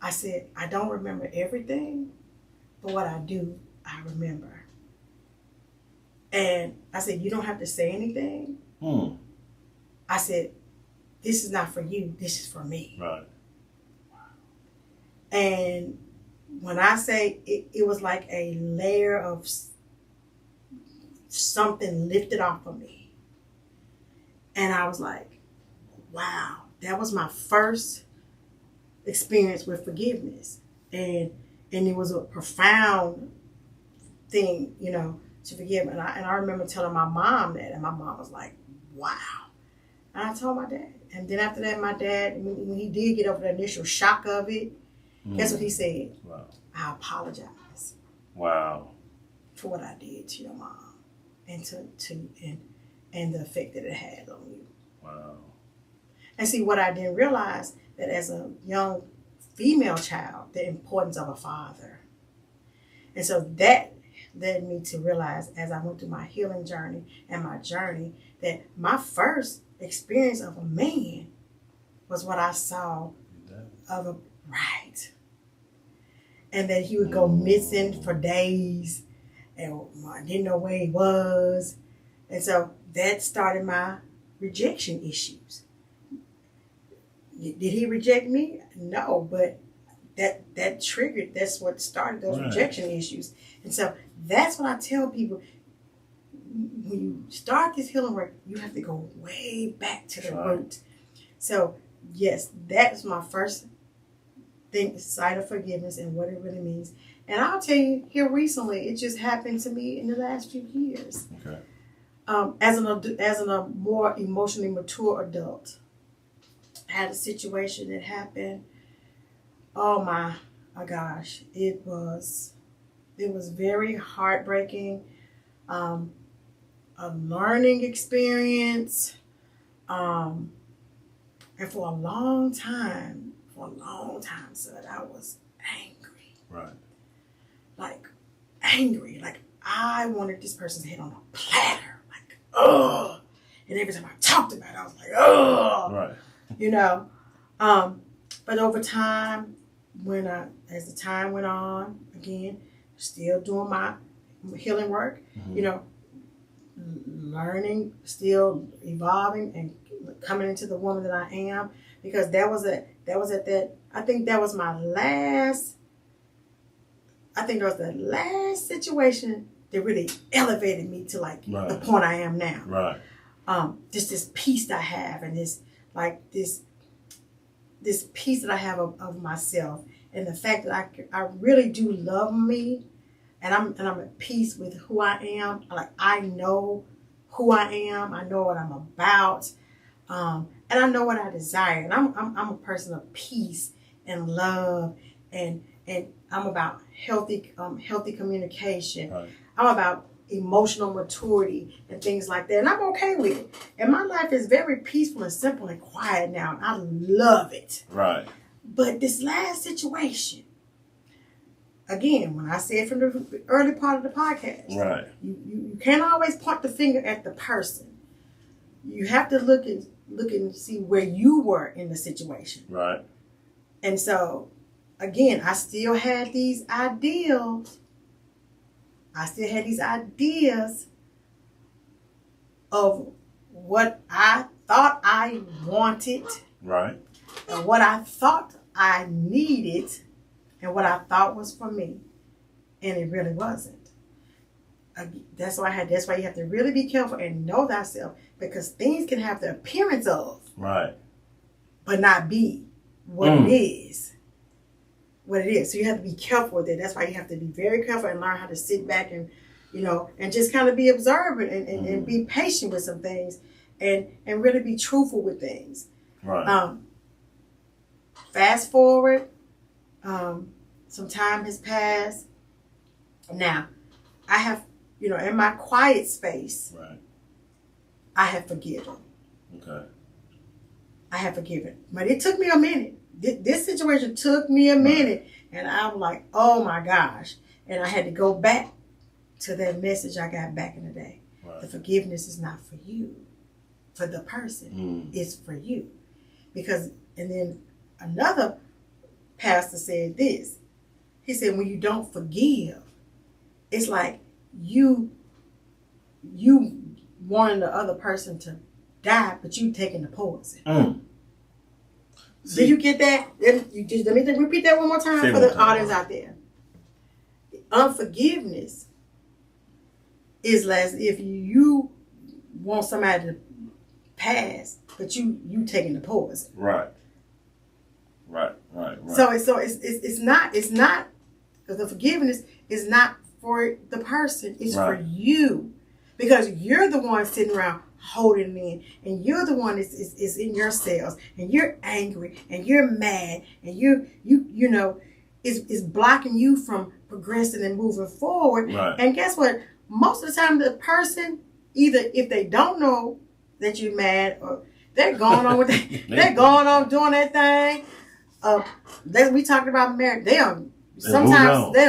I said, I don't remember everything, but what I do, I remember. And I said, you don't have to say anything. I said, this is not for you. This is for me. Right. And when I say it was like a layer of something lifted off of me. And I was like, wow, that was my first experience with forgiveness. And it was a profound thing, to forgive. And I remember telling my mom that, and my mom was like, wow. And I told my dad. And then after that, my dad, when he did get over the initial shock of it, guess what he said? Wow. I apologize. Wow. For what I did to your mom and and the effect that it had on you. Wow. And see, what I didn't realize, that as a young female child, the importance of a father. And so that led me to realize, as I went through my healing journey and my journey, that my first experience of a man was what I saw of a right. And that he would go missing for days, and I didn't know where he was. And so that started my rejection issues. Did he reject me? No, but that triggered, that's what started those rejection issues. And so that's what I tell people. When you start this healing work, you have to go way back to the root. So yes, that's my first thing, side of forgiveness and what it really means. And I'll tell you, here recently, it just happened to me in the last few years. Okay. As a more emotionally mature adult, I had a situation that happened. Oh my gosh, it was very heartbreaking. A learning experience. And for a long time, son, I was angry. Right. Like, angry. Like, I wanted this person's head on a platter. Like, ugh. And every time I talked about it, I was like, ugh. Right. But over time, as the time went on, again, still doing my healing work, learning, still evolving and coming into the woman that I am, because that was the last situation that really elevated me to the point I am now. Right. Just this peace that I have, and this peace that I have of myself, and the fact that I really do love me, and I'm at peace with who I am. Like, I know who I am. I know what I'm about. And I know what I desire. And I'm a person of peace and love, and I'm about healthy communication. Right. I'm about emotional maturity and things like that. And I'm okay with it. And my life is very peaceful and simple and quiet now. And I love it. Right. But this last situation, again, when I said from the early part of the podcast, right, you can't always point the finger at the person. You have to look and see where you were in the situation. Right. And so, again, I still had these ideals. Of what I thought I wanted. Right. And what I thought I needed. And what I thought was for me. And it really wasn't. That's why you have to really be careful and know thyself, because things can have the appearance of, right, but not be what it is. What it is. So you have to be careful with it. That's why you have to be very careful and learn how to sit back and, and just kind of be observant and be patient with some things, and really be truthful with things. Right. fast forward. Some time has passed. Now, I have, in my quiet space, right. I have forgiven. Okay. I have forgiven. But it took me a minute. This situation took me a minute. And I was like, oh my gosh. And I had to go back to that message I got back in the day. Right. The forgiveness is not for you, for the person. It's for you. And then another pastor said this. He said, when you don't forgive, it's like you wanting the other person to die, but you taking the poison. Did you get that? Let me repeat that one more time for the audience out there. Unforgiveness is as if you want somebody to pass, but you taking the poison. Right. So it's not the forgiveness is not for the person. It's for you, because you're the one sitting around holding it in, and you're the one is in your cells, and you're angry, and you're mad, and you is blocking you from progressing and moving forward. Right. And guess what? Most of the time, the person, either if they don't know that you're mad, or they're going on with they're going on doing that thing. We talked about marriage. They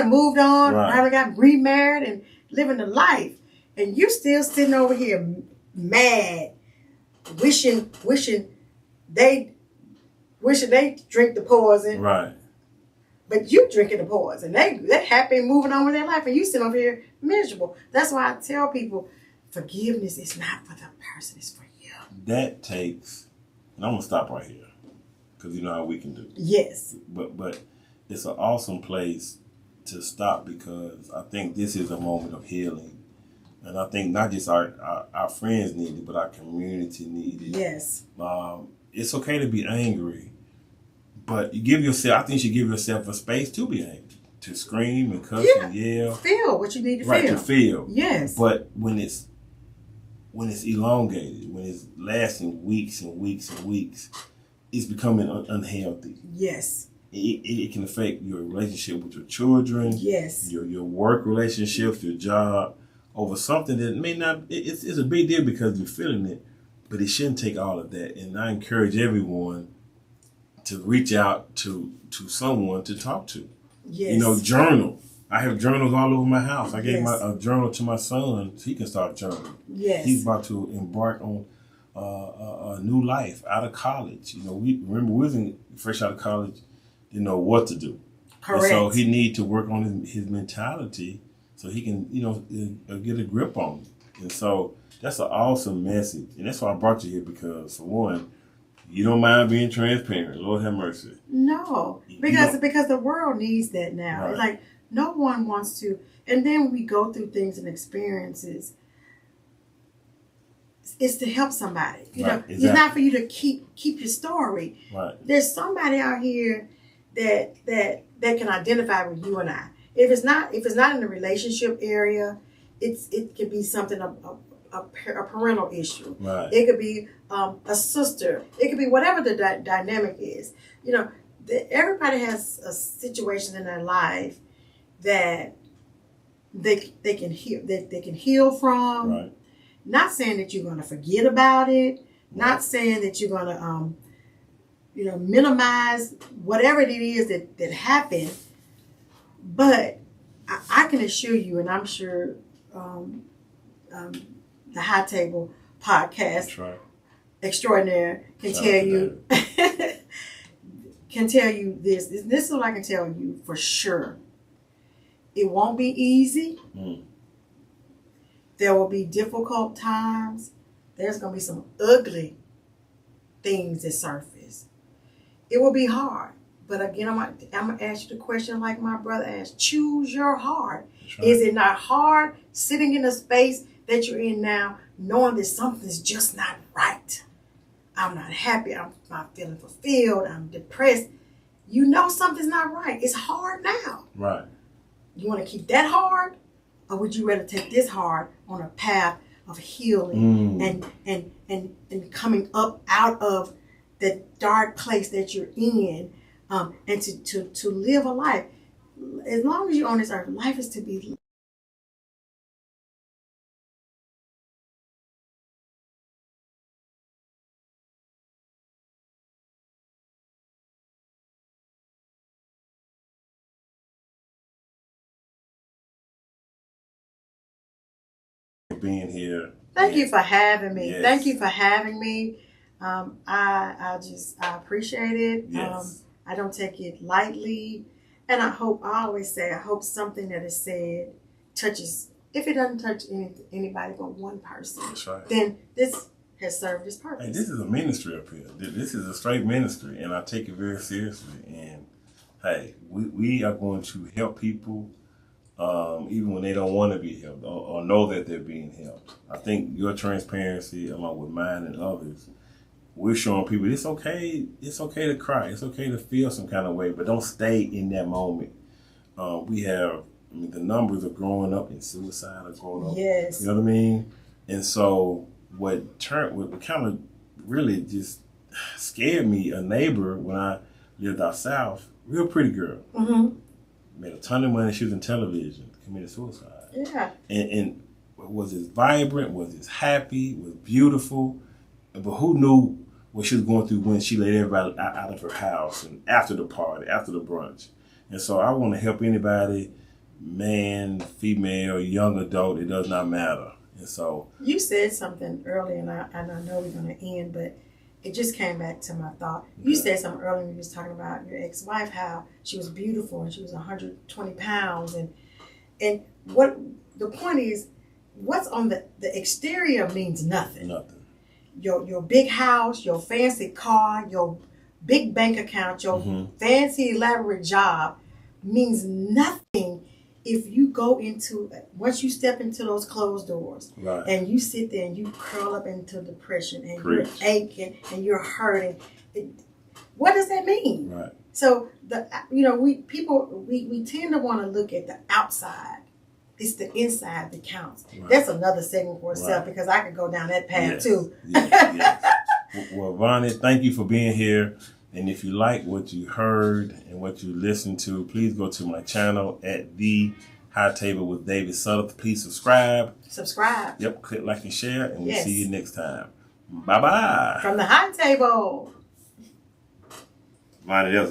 moved on, right. Probably got remarried and living the life, and you still sitting over here mad, wishing they drink the poison, right? But you drinking the poison. They're happy moving on with their life, and you sitting over here miserable. That's why I tell people, forgiveness is not for the person; it's for you. That takes, and I'm gonna stop right here, because you know how we can do. Yes. But it's an awesome place to stop, because I think this is a moment of healing. And I think not just our friends need it, but our community need it. Yes. It's okay to be angry, but I think you should give yourself a space to be angry, to scream and cuss and yell. Feel what you need to feel. Right, to feel. Yes. But when it's elongated, when it's lasting weeks and weeks and weeks, it's becoming unhealthy. Yes. It can affect your relationship with your children. Yes. Your work relationships, your job, over something that may not, it's a big deal because you're feeling it, but it shouldn't take all of that. And I encourage everyone to reach out to someone to talk to. Yes. Journal. I have journals all over my house. I gave a journal to my son so he can start journaling. Yes. He's about to embark on a new life out of college. We was fresh out of college, didn't know what to do. Correct. And so he need to work on his mentality so he can, get a grip on it. And so that's an awesome message. And that's why I brought you here, because, for one, you don't mind being transparent. Lord have mercy. No, because the world needs that now. Right. It's like no one wants to. And then when we go through things and experiences, it's to help somebody. Exactly. It's not for you to keep your story. Right. There's somebody out here that can identify with you and I. If it's not in the relationship area, it could be something a parental issue. Right. It could be a sister. It could be whatever the dynamic is. Everybody has a situation in their life that they can heal. They can heal from. Right. Not saying that you're going to forget about it. Not saying that you're going to minimize whatever it is that happened. But I can assure you, and I'm sure the High Table podcast extraordinaire can tell you this. This is what I can tell you for sure. It won't be easy. There will be difficult times. There's going to be some ugly things that surface. It will be hard. But again, I'm going to ask you the question like my brother asked. Choose your heart. Right. Is it not hard sitting in a space that you're in now, knowing that something's just not right? I'm not happy. I'm not feeling fulfilled. I'm depressed. You know something's not right. It's hard now. Right. You want to keep that hard? Or would you rather take this hard on a path of healing and coming up out of the dark place that you're in, and to live a life. As long as you're on this earth, life is to be being here. Thank you for having me. Yes. Thank you for having me. I appreciate it. Yes. I don't take it lightly, and I always say, I hope something that is said touches. If it doesn't touch anybody but one person, That's right. then this has served its purpose. Hey, this is a ministry up here. This is a straight ministry, and I take it very seriously. And hey, we are going to help people. Even when they don't want to be helped or know that they're being helped. I think your transparency, along with mine and others, we're showing people it's okay to cry. It's okay to feel some kind of way, but don't stay in that moment. The numbers are growing up and suicide are growing up. Yes. You know what I mean? And so what kind of really just scared me, a neighbor when I lived out south, real pretty girl. Mm-hmm. Made a ton of money. She was in television. Committed suicide. Yeah. And was it vibrant? Was it happy? Was beautiful? But who knew what she was going through when she let everybody out of her house and after the party, after the brunch? And so I want to help anybody, man, female, young adult. It does not matter. And so you said something earlier, and I know we're going to end, but it just came back to my thought. You said something earlier when you was talking about your ex-wife, how she was beautiful and she was 120 pounds. And what the point is, what's on the exterior means nothing. Nothing. Your big house, your fancy car, your big bank account, your fancy elaborate job means nothing if you once you step into those closed doors, right, and you sit there and you curl up into depression and Preach. You're aching and you're hurting. What does that mean? Right. So we tend to want to look at the outside. It's the inside that counts. Right. That's another segment for itself, because I could go down that path too. Yes. Well, Vonnie, thank you for being here. And if you like what you heard and what you listened to, please go to my channel at The High Table with David Sutherland. Please subscribe. Yep, click like and share, and we'll see you next time. Bye-bye. From the High Table. Vonnie, that was